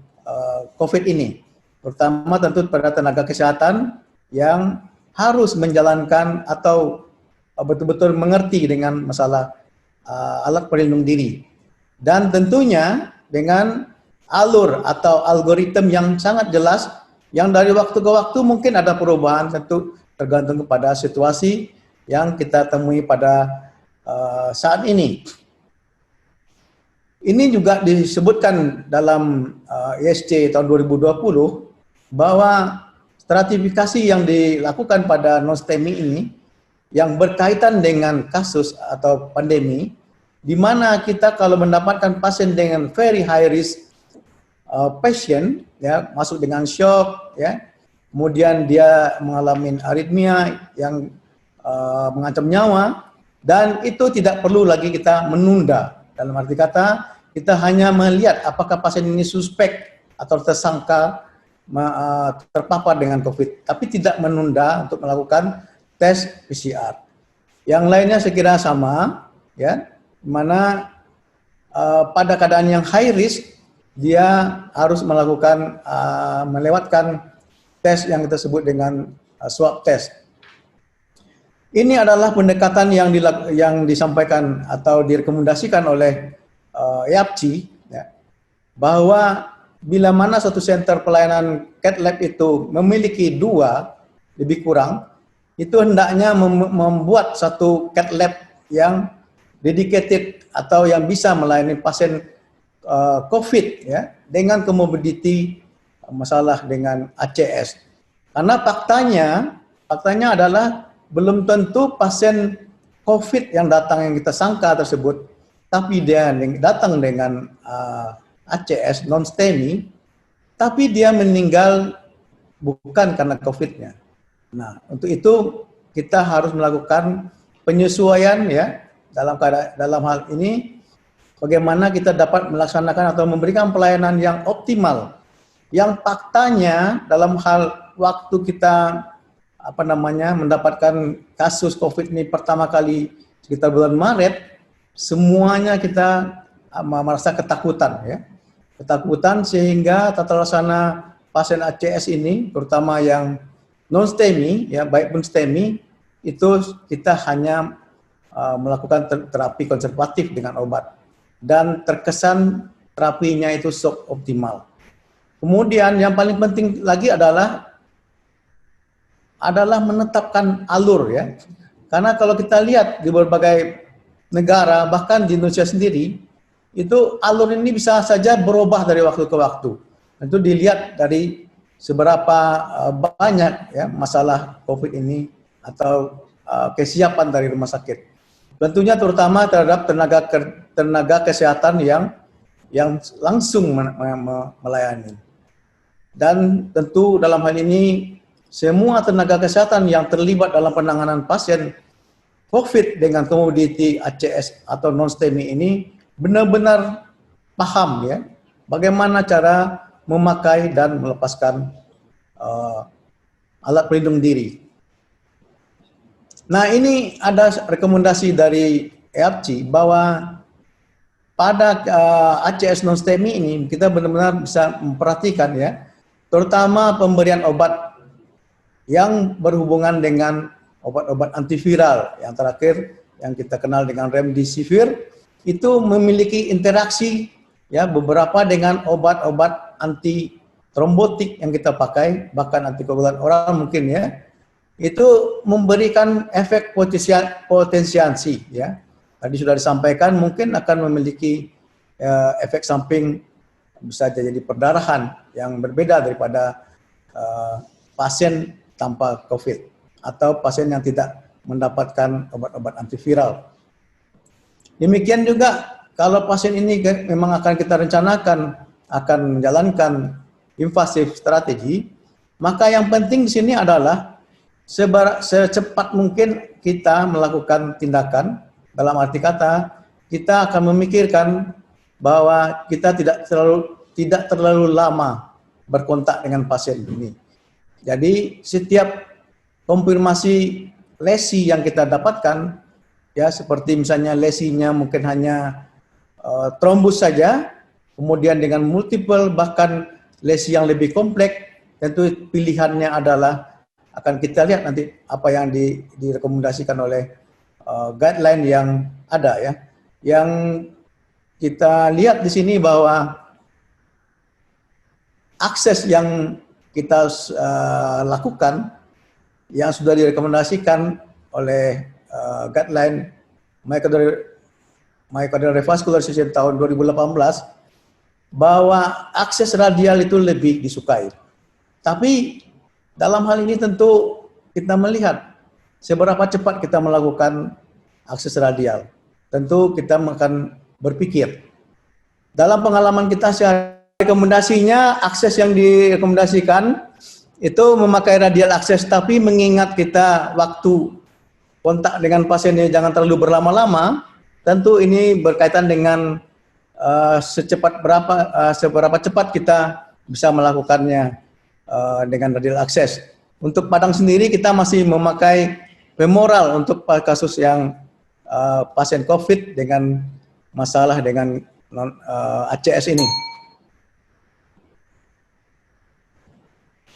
COVID ini. Terutama tentu pada tenaga kesehatan yang harus menjalankan atau betul-betul mengerti dengan masalah alat pelindung diri. Dan tentunya dengan alur atau algoritma yang sangat jelas, yang dari waktu ke waktu mungkin ada perubahan, tentu tergantung kepada situasi yang kita temui pada saat ini. Ini juga disebutkan dalam ISC tahun 2020 bahwa stratifikasi yang dilakukan pada non-STEMI ini yang berkaitan dengan kasus atau pandemi, di mana kita kalau mendapatkan pasien dengan very high risk pasien ya masuk dengan shock ya, kemudian dia mengalami aritmia yang mengancam nyawa, dan itu tidak perlu lagi kita menunda. Dalam arti kata kita hanya melihat apakah pasien ini suspek atau tersangka terpapar dengan COVID, tapi tidak menunda untuk melakukan tes PCR. Yang lainnya saya kira sama, ya, mana pada keadaan yang high risk dia harus melakukan melewatkan tes yang kita sebut dengan swab test. Ini adalah pendekatan yang disampaikan atau direkomendasikan oleh EAPCI, ya, bahwa bila mana satu center pelayanan cath lab itu memiliki 2 lebih kurang, itu hendaknya membuat satu cath lab yang dedicated atau yang bisa melayani pasien COVID ya dengan comorbidity masalah dengan ACS. Karena faktanya adalah belum tentu pasien COVID yang datang yang kita sangka tersebut, tapi dia datang dengan ACS non-STEMI, tapi dia meninggal bukan karena COVID-nya. Nah, untuk itu kita harus melakukan penyesuaian ya dalam hal ini, bagaimana kita dapat melaksanakan atau memberikan pelayanan yang optimal, yang faktanya dalam hal waktu kita mendapatkan kasus COVID ini pertama kali sekitar bulan Maret, semuanya kita merasa ketakutan ya. Ketakutan sehingga tata laksana pasien ACS ini, terutama yang non-STEMI, ya baik pun STEMI, itu kita hanya melakukan terapi konservatif dengan obat. Dan terkesan terapinya itu suboptimal. Kemudian yang paling penting lagi adalah menetapkan alur ya. Karena kalau kita lihat di berbagai negara, bahkan di Indonesia sendiri, itu alur ini bisa saja berubah dari waktu ke waktu. Itu dilihat dari seberapa banyak ya masalah COVID ini atau kesiapan dari rumah sakit. Tentunya terutama terhadap tenaga kesehatan yang langsung melayani. Dan tentu dalam hal ini semua tenaga kesehatan yang terlibat dalam penanganan pasien COVID dengan comorbidity ACS atau non-STEMI ini benar-benar paham ya bagaimana cara memakai dan melepaskan alat pelindung diri. Nah, ini ada rekomendasi dari EAPCI bahwa pada ACS non-STEMI ini kita benar-benar bisa memperhatikan ya, terutama pemberian obat yang berhubungan dengan obat-obat antiviral. Yang terakhir yang kita kenal dengan remdesivir itu memiliki interaksi ya beberapa dengan obat-obat anti trombotik yang kita pakai, bahkan antikoagulan oral mungkin ya. Itu memberikan efek potensiasi ya. Tadi sudah disampaikan mungkin akan memiliki efek samping, bisa jadi perdarahan yang berbeda daripada pasien tanpa COVID atau pasien yang tidak mendapatkan obat-obat antiviral. Demikian juga kalau pasien ini memang akan kita rencanakan akan menjalankan invasif strategi, maka yang penting di sini adalah secepat mungkin kita melakukan tindakan. Dalam arti kata, kita akan memikirkan bahwa kita tidak terlalu lama berkontak dengan pasien ini. Jadi setiap konfirmasi lesi yang kita dapatkan, ya seperti misalnya lesinya mungkin hanya trombus saja, kemudian dengan multiple bahkan lesi yang lebih kompleks, tentu pilihannya adalah akan kita lihat nanti apa yang direkomendasikan oleh guideline yang ada ya. Yang kita lihat di sini bahwa akses yang kita lakukan yang sudah direkomendasikan oleh guideline Myocardial Revascularization tahun 2018 bahwa akses radial itu lebih disukai. Tapi dalam hal ini tentu kita melihat seberapa cepat kita melakukan akses radial. Tentu kita akan berpikir. Dalam pengalaman kita sehari rekomendasinya, akses yang direkomendasikan itu memakai radial akses, tapi mengingat kita waktu kontak dengan pasiennya jangan terlalu berlama-lama, tentu ini berkaitan dengan seberapa cepat kita bisa melakukannya dengan radial akses. Untuk Padang sendiri kita masih memakai femoral untuk kasus yang pasien COVID dengan masalah dengan ACS ini.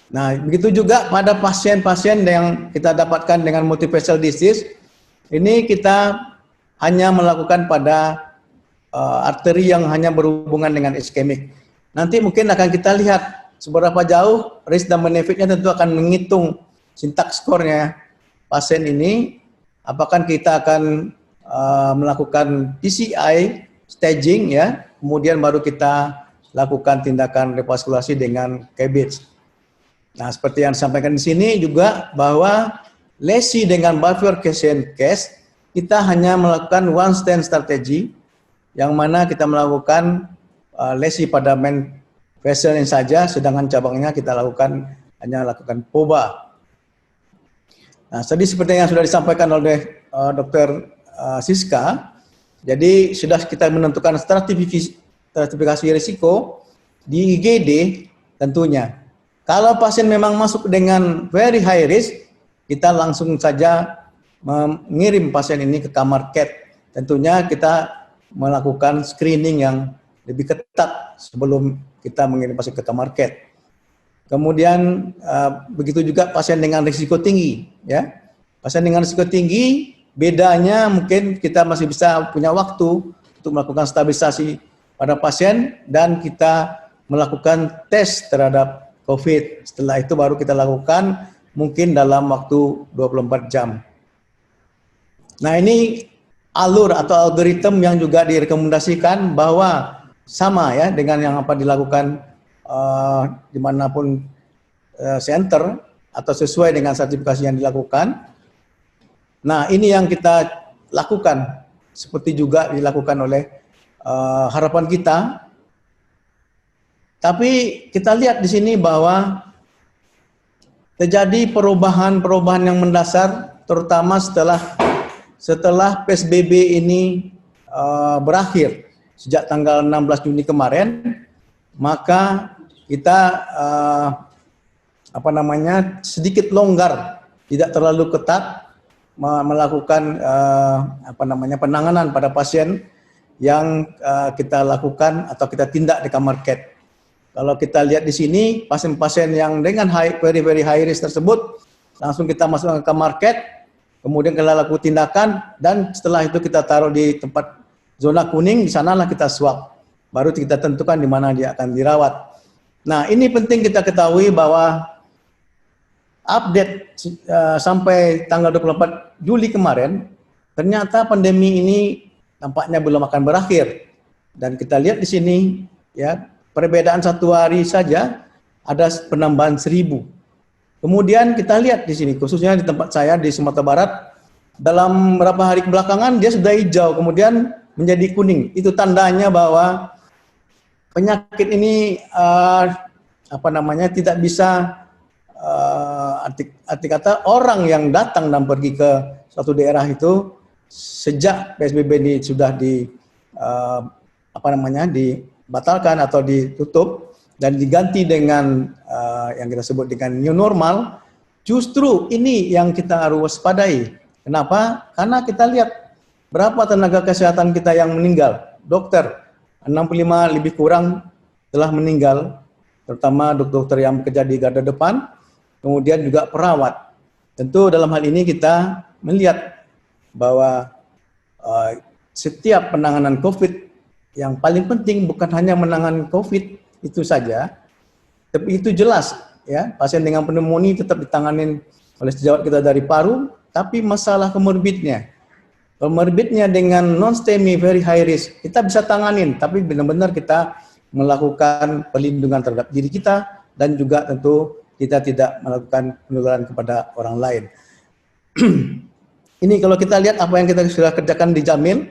Nah, begitu juga pada pasien-pasien yang kita dapatkan dengan multifacial disease, ini kita hanya melakukan pada arteri yang hanya berhubungan dengan iskemik. Nanti mungkin akan kita lihat seberapa jauh risk dan benefitnya, tentu akan menghitung syntax score-nya pasien ini. Apakah kita akan melakukan PCI staging ya, kemudian baru kita lakukan tindakan revaskulasi dengan CABG. Nah, seperti yang disampaikan di sini juga bahwa lesi dengan bifurcation case kita hanya melakukan one stent strategy, yang mana kita melakukan lesi pada main vesselnya saja, sedangkan cabangnya kita hanya lakukan POBA. Nah, tadi seperti yang sudah disampaikan oleh Dr. Siska, jadi sudah kita menentukan stratifikasi risiko di IGD tentunya. Kalau pasien memang masuk dengan very high risk, kita langsung saja mengirim pasien ini ke kamar CAT. Tentunya kita melakukan screening yang lebih ketat sebelum kita mengirim pasien ke kamar CAT. Kemudian begitu juga pasien dengan risiko tinggi, ya. Pasien dengan risiko tinggi, bedanya mungkin kita masih bisa punya waktu untuk melakukan stabilisasi pada pasien dan kita melakukan tes terhadap COVID. Setelah itu baru kita lakukan mungkin dalam waktu 24 jam. Nah, ini alur atau algoritma yang juga direkomendasikan bahwa sama ya dengan yang apa dilakukan dimanapun center atau sesuai dengan sertifikasi yang dilakukan. Nah, ini yang kita lakukan seperti juga dilakukan oleh harapan kita. Tapi kita lihat di sini bahwa terjadi perubahan-perubahan yang mendasar, terutama setelah PSBB ini berakhir sejak tanggal 16 Juni kemarin, maka kita sedikit longgar, tidak terlalu ketat melakukan penanganan pada pasien yang kita lakukan atau kita tindak di kamar CAT. Kalau kita lihat di sini, pasien-pasien yang dengan very high risk tersebut, langsung kita masukkan ke kamar CAT, kemudian kita lakukan tindakan, dan setelah itu kita taruh di tempat zona kuning, di sanalah kita swab. Baru kita tentukan di mana dia akan dirawat. Nah, ini penting kita ketahui bahwa update sampai tanggal 24 Juli kemarin, ternyata pandemi ini nampaknya belum akan berakhir. Dan kita lihat di sini, ya, perbedaan satu hari saja ada penambahan 1000. Kemudian kita lihat di sini, khususnya di tempat saya di Sumatera Barat, dalam beberapa hari belakangan dia sudah hijau, kemudian menjadi kuning. Itu tandanya bahwa penyakit ini tidak bisa arti kata orang yang datang dan pergi ke suatu daerah itu sejak PSBB ini sudah dibatalkan atau ditutup dan diganti dengan yang kita sebut dengan new normal, justru ini yang kita harus waspadai. Kenapa? Karena kita lihat berapa tenaga kesehatan kita yang meninggal. Dokter, 65 lebih kurang telah meninggal, terutama dokter yang bekerja di garda depan, kemudian juga perawat. Tentu dalam hal ini kita melihat bahwa setiap penanganan COVID, yang paling penting bukan hanya menangani COVID itu saja, tapi itu jelas ya, pasien dengan pneumonia tetap ditangani oleh sejawat kita dari paru, tapi masalah komorbidnya dengan non-STEMI very high risk kita bisa tanganin, tapi benar-benar kita melakukan perlindungan terhadap diri kita dan juga tentu kita tidak melakukan penularan kepada orang lain. Ini kalau kita lihat apa yang kita sudah kerjakan di Jamil,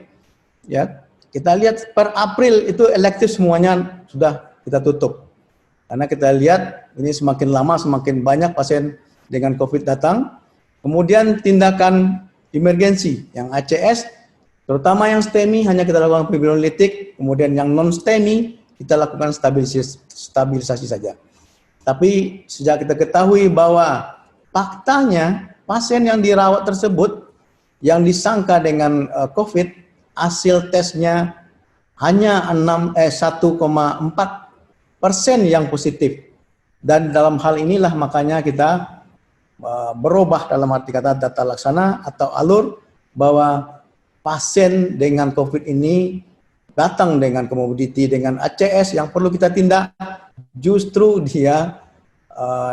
ya. Kita lihat per April itu elektif semuanya sudah kita tutup. Karena kita lihat ini semakin lama semakin banyak pasien dengan COVID datang. Kemudian tindakan emergensi yang ACS, terutama yang STEMI hanya kita lakukan fibrinolytik, kemudian yang non STEMI kita lakukan stabilisasi saja. Tapi sejak kita ketahui bahwa faktanya pasien yang dirawat tersebut yang disangka dengan COVID, hasil tesnya hanya 1,4% yang positif. Dan dalam hal inilah makanya kita berubah dalam arti kata tata laksana atau alur bahwa pasien dengan COVID ini datang dengan komoditi dengan ACS yang perlu kita tindak, justru dia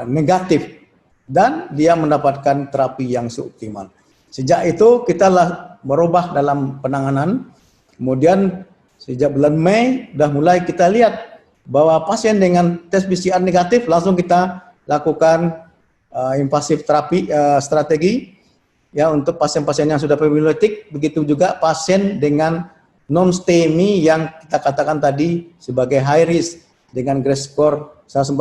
negatif dan dia mendapatkan terapi yang suboptimal. Sejak itu kita berubah dalam penanganan. Kemudian sejak bulan Mei sudah mulai kita lihat bahwa pasien dengan tes PCR negatif langsung kita lakukan invasif terapi strategi ya untuk pasien-pasien yang sudah fibrinolytik, begitu juga pasien dengan non STEMI yang kita katakan tadi sebagai high risk dengan GRACE score 140,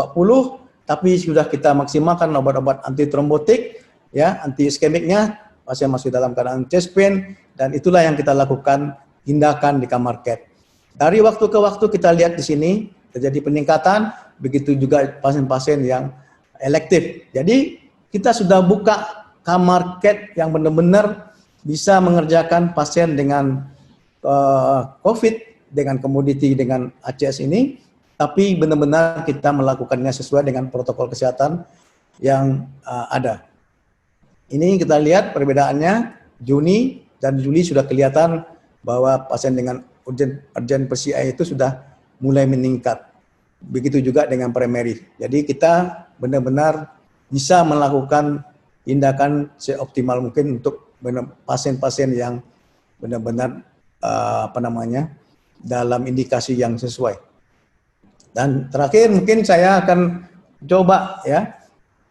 tapi sudah kita maksimalkan obat-obat anti trombotik ya, anti iskemiknya, pasien masih dalam keadaan chest pain, dan itulah yang kita lakukan tindakan di kamar CAT. Dari waktu ke waktu kita lihat di sini terjadi peningkatan, begitu juga pasien-pasien yang elektif. Jadi kita sudah buka kamar CAT yang benar-benar bisa mengerjakan pasien dengan COVID, dengan komoditi, dengan ACS ini, tapi benar-benar kita melakukannya sesuai dengan protokol kesehatan yang ada. Ini kita lihat perbedaannya, Juni dan Juli sudah kelihatan bahwa pasien dengan urgent PCI itu sudah mulai meningkat. Begitu juga dengan primary. Jadi kita benar-benar bisa melakukan tindakan seoptimal mungkin untuk pasien-pasien yang benar-benar dalam indikasi yang sesuai. Dan terakhir mungkin saya akan coba ya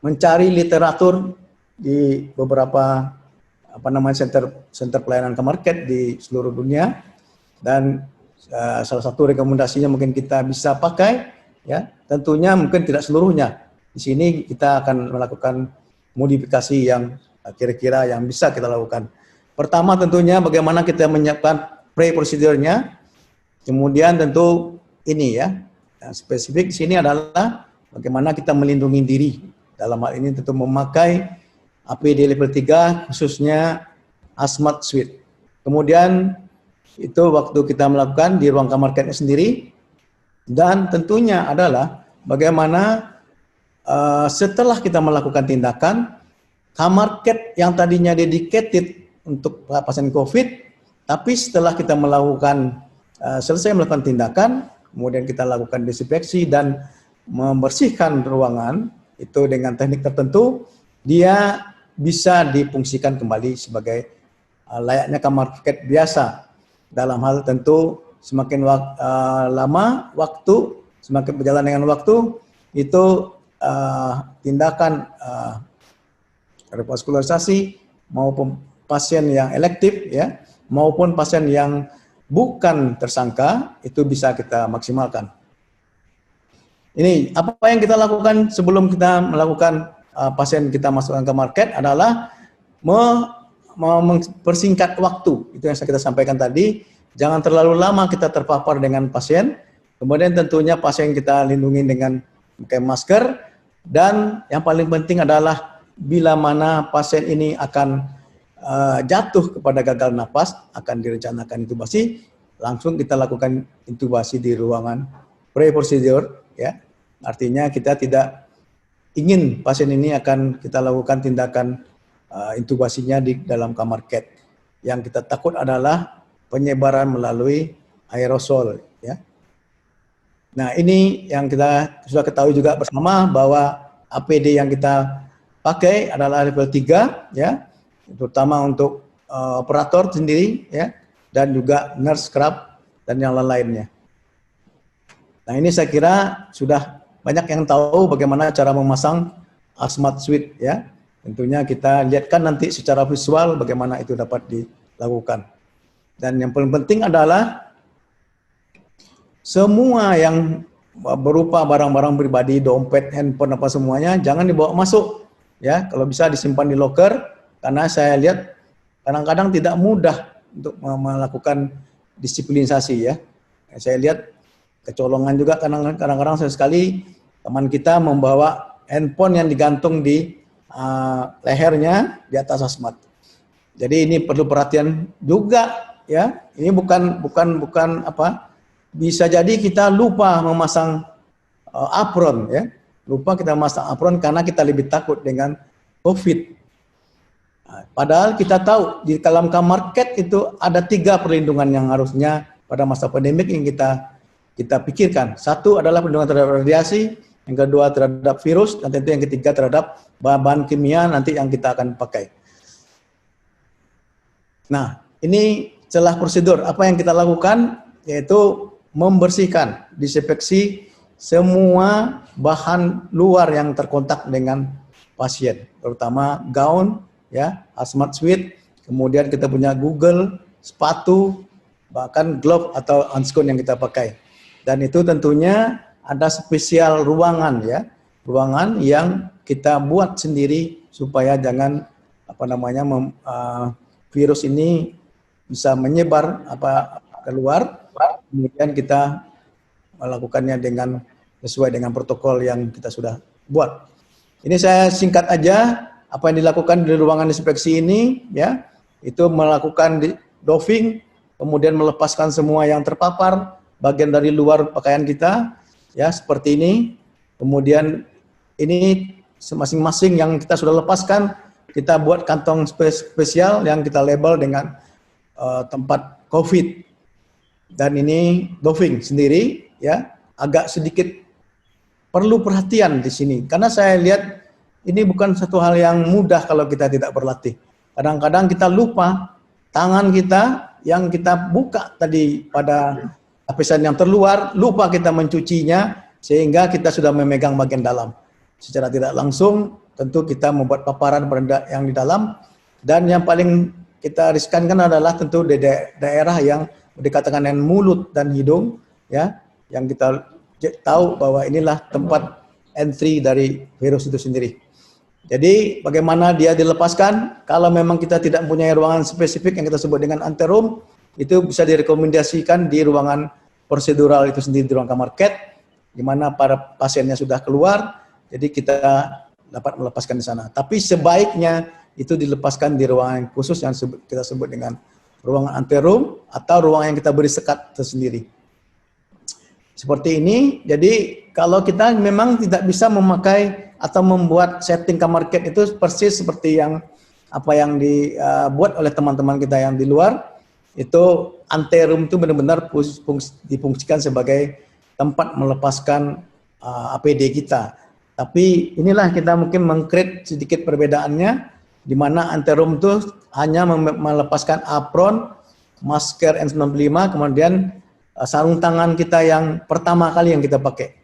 mencari literatur di beberapa center pelayanan kamar CAT di seluruh dunia, dan salah satu rekomendasinya mungkin kita bisa pakai ya, tentunya mungkin tidak seluruhnya. Di sini kita akan melakukan modifikasi yang kira-kira yang bisa kita lakukan. Pertama tentunya bagaimana kita menyiapkan pre-prosedurnya, kemudian tentu ini ya, yang spesifik di sini adalah bagaimana kita melindungi diri. Dalam hal ini tentu memakai APD level 3 khususnya hazmat suit. Kemudian itu waktu kita melakukan di ruang kamar CAT sendiri, dan tentunya adalah bagaimana setelah kita melakukan tindakan, kamar CAT yang tadinya dedicated untuk pasien COVID, tapi setelah kita melakukan selesai melakukan tindakan, kemudian kita lakukan desinfeksi dan membersihkan ruangan itu dengan teknik tertentu, dia bisa difungsikan kembali sebagai layaknya kamar CAT biasa. Dalam hal tentu semakin lama waktu, semakin berjalan dengan waktu, itu tindakan revaskularisasi maupun pasien yang elektif ya, maupun pasien yang bukan tersangka itu bisa kita maksimalkan. Ini apa yang kita lakukan sebelum kita melakukan pasien kita masukkan ke market adalah mempersingkat waktu. Itu yang kita sampaikan tadi. Jangan terlalu lama kita terpapar dengan pasien. Kemudian tentunya pasien kita lindungi dengan memakai masker. Dan yang paling penting adalah bila mana pasien ini akan jatuh kepada gagal napas, akan direncanakan intubasi, langsung kita lakukan intubasi di ruangan pre-prosedur ya. Artinya kita tidak ingin pasien ini akan kita lakukan tindakan intubasinya di dalam kamar CAT. Yang kita takut adalah penyebaran melalui aerosol ya. Nah, ini yang kita sudah ketahui juga bersama bahwa APD yang kita pakai adalah level 3 ya, terutama untuk operator sendiri ya, dan juga nurse scrub dan yang lain-lainnya. Nah, ini saya kira sudah banyak yang tahu bagaimana cara memasang hazmat suit ya. Tentunya kita lihatkan nanti secara visual bagaimana itu dapat dilakukan. Dan yang paling penting adalah semua yang berupa barang-barang pribadi, dompet, handphone apa semuanya jangan dibawa masuk ya. Kalau bisa disimpan di locker, karena saya lihat kadang-kadang tidak mudah untuk melakukan disiplinisasi ya. Saya lihat kecolongan juga kadang-kadang sekali teman kita membawa handphone yang digantung di lehernya di atas hazmat. Jadi ini perlu perhatian juga ya. Ini bukan apa? Bisa jadi kita lupa memasang apron ya. Lupa kita memasang apron karena kita lebih takut dengan COVID. Padahal kita tahu di dalam market itu ada 3 perlindungan yang harusnya pada masa pandemik yang kita pikirkan. Satu adalah perlindungan terhadap radiasi, yang kedua terhadap virus, dan tentu yang ketiga terhadap bahan-bahan kimia nanti yang kita akan pakai. Nah, ini celah prosedur. Apa yang kita lakukan yaitu membersihkan, disinfeksi semua bahan luar yang terkontak dengan pasien, terutama gaun, ya, hazmat suit, kemudian kita punya Google, sepatu, bahkan glove atau handscoon yang kita pakai. Dan itu tentunya ada spesial ruangan ya, ruangan yang kita buat sendiri supaya jangan virus ini bisa menyebar keluar. Kemudian kita melakukannya sesuai dengan protokol yang kita sudah buat. Ini saya singkat aja apa yang dilakukan di ruangan inspeksi ini ya, itu melakukan doffing, kemudian melepaskan semua yang terpapar bagian dari luar pakaian kita ya, seperti ini. Kemudian ini masing-masing yang kita sudah lepaskan kita buat kantong spesial yang kita label dengan tempat COVID. Dan ini doffing sendiri ya, agak sedikit perlu perhatian di sini karena saya lihat ini bukan satu hal yang mudah kalau kita tidak berlatih. Kadang-kadang kita lupa tangan kita yang kita buka tadi pada lapisan yang terluar, lupa kita mencucinya sehingga kita sudah memegang bagian dalam. Secara tidak langsung tentu kita membuat paparan pada yang di dalam, dan yang paling kita riskankan adalah tentu di daerah yang berdekatan dengan mulut dan hidung ya, yang kita tahu bahwa inilah tempat entry dari virus itu sendiri. Jadi bagaimana dia dilepaskan? Kalau memang kita tidak mempunyai ruangan spesifik yang kita sebut dengan anteroom, itu bisa direkomendasikan di ruangan prosedural itu sendiri, di ruang kamar CAT, di mana para pasiennya sudah keluar, jadi kita dapat melepaskan di sana. Tapi sebaiknya itu dilepaskan di ruangan khusus yang kita sebut dengan ruangan anteroom atau ruang yang kita beri sekat tersendiri. Seperti ini. Jadi kalau kita memang tidak bisa memakai atau membuat setting kamar CAT itu persis seperti apa yang dibuat oleh teman-teman kita yang di luar, itu anteroom itu benar-benar difungsikan sebagai tempat melepaskan APD kita. Tapi inilah kita mungkin meng-create sedikit perbedaannya, di mana anteroom itu hanya melepaskan apron, masker N95, kemudian sarung tangan kita yang pertama kali yang kita pakai.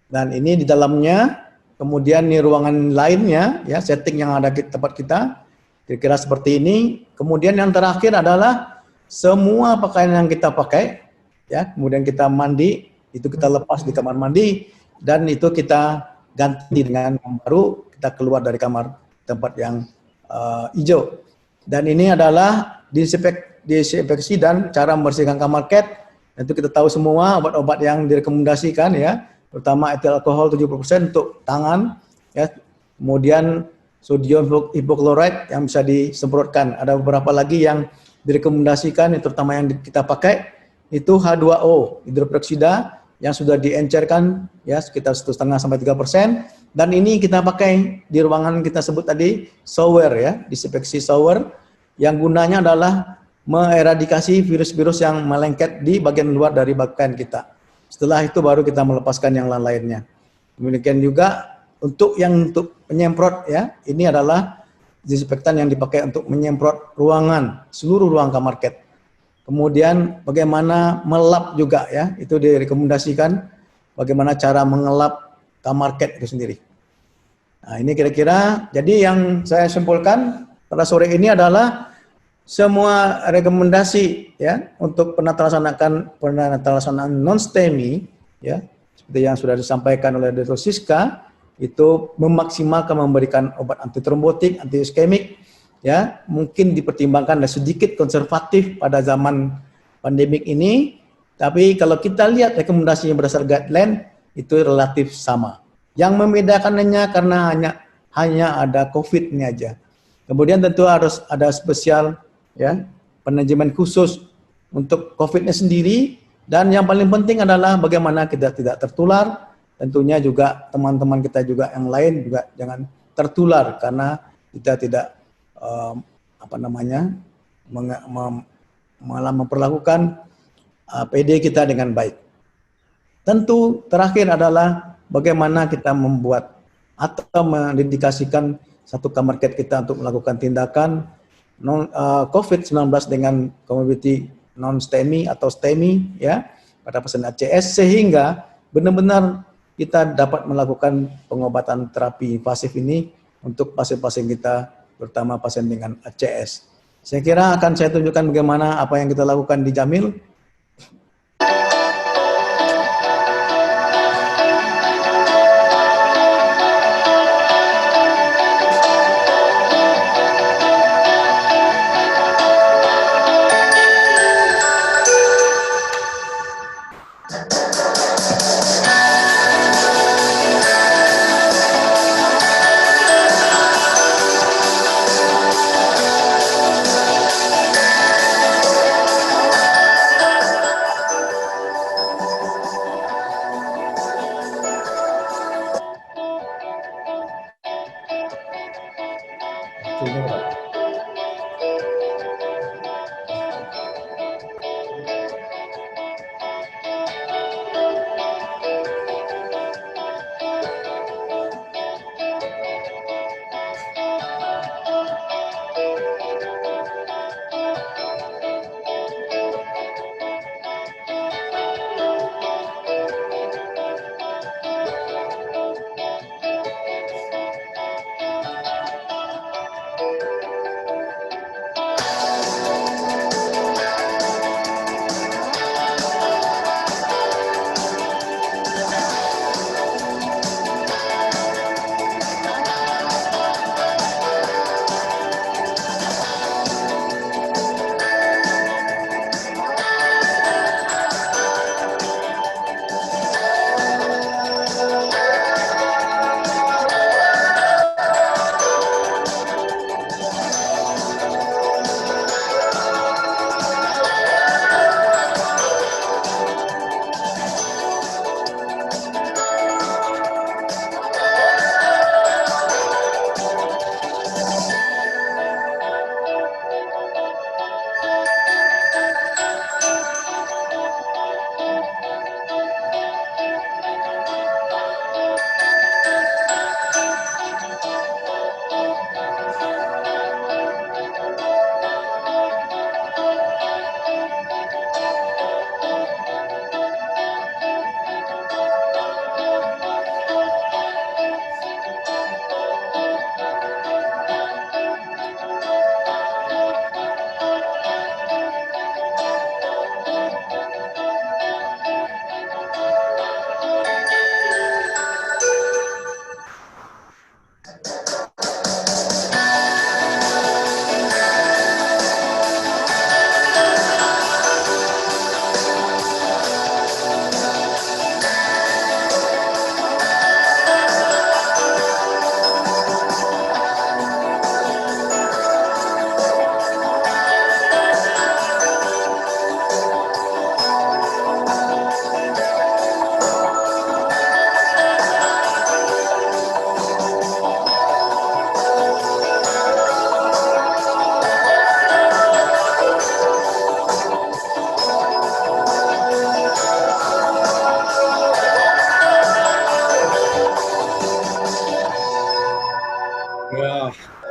Dan ini di dalamnya, kemudian di ruangan lainnya, ya, setting yang ada di tempat kita, kira-kira seperti ini. Kemudian yang terakhir adalah semua pakaian yang kita pakai, ya, kemudian kita mandi, itu kita lepas di kamar mandi, dan itu kita ganti dengan yang baru, kita keluar dari kamar tempat yang hijau. Dan ini adalah disinfeksi dan cara membersihkan kamar CAT. Itu kita tahu semua obat-obat yang direkomendasikan ya, terutama etil alkohol 70% untuk tangan ya. Kemudian sodium hipochlorite yang bisa disemprotkan. Ada beberapa lagi yang direkomendasikan, terutama yang kita pakai itu H2O, hidroperoksida yang sudah diencerkan ya sekitar 1,5 sampai 3%, dan ini kita pakai di ruangan kita sebut tadi shower ya, disinfeksi shower, yang gunanya adalah mengeradikasi virus-virus yang melengket di bagian luar dari pakaian kita. Setelah itu baru kita melepaskan yang lain-lainnya. Demikian juga untuk penyemprot ya, ini adalah disinfektan yang dipakai untuk menyemprot ruangan, seluruh ruang kamar CAT. Kemudian bagaimana melap juga ya, itu direkomendasikan bagaimana cara mengelap kamar CAT itu sendiri. Nah, ini kira-kira jadi yang saya simpulkan pada sore ini adalah semua rekomendasi ya untuk penata laksanaan non-STEMI ya, seperti yang sudah disampaikan oleh Dr. Siska, itu memaksimalkan memberikan obat antitrombotik, anti-iskemik, ya, mungkin dipertimbangkan dan sedikit konservatif pada zaman pandemik ini, tapi kalau kita lihat rekomendasinya berdasar guideline itu relatif sama. Yang membedakannya karena hanya ada COVID ini aja. Kemudian tentu harus ada spesial, ya, manajemen khusus untuk COVID-nya sendiri, dan yang paling penting adalah bagaimana kita tidak tertular. Tentunya juga teman-teman kita juga yang lain juga jangan tertular karena kita tidak malah memperlakukan PD kita dengan baik. Tentu terakhir adalah bagaimana kita membuat atau mendedikasikan satu kamar care kita untuk melakukan tindakan COVID-19 dengan comorbidity non-STEMI atau STEMI, ya, pada pasien ACS, sehingga benar-benar kita dapat melakukan pengobatan terapi invasif ini untuk pasien-pasien kita, terutama pasien dengan ACS. Saya kira akan saya tunjukkan bagaimana apa yang kita lakukan di Jamil.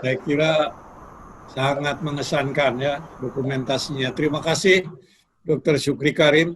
Saya kira sangat mengesankan ya dokumentasinya. Terima kasih Dr. Syukri Karim.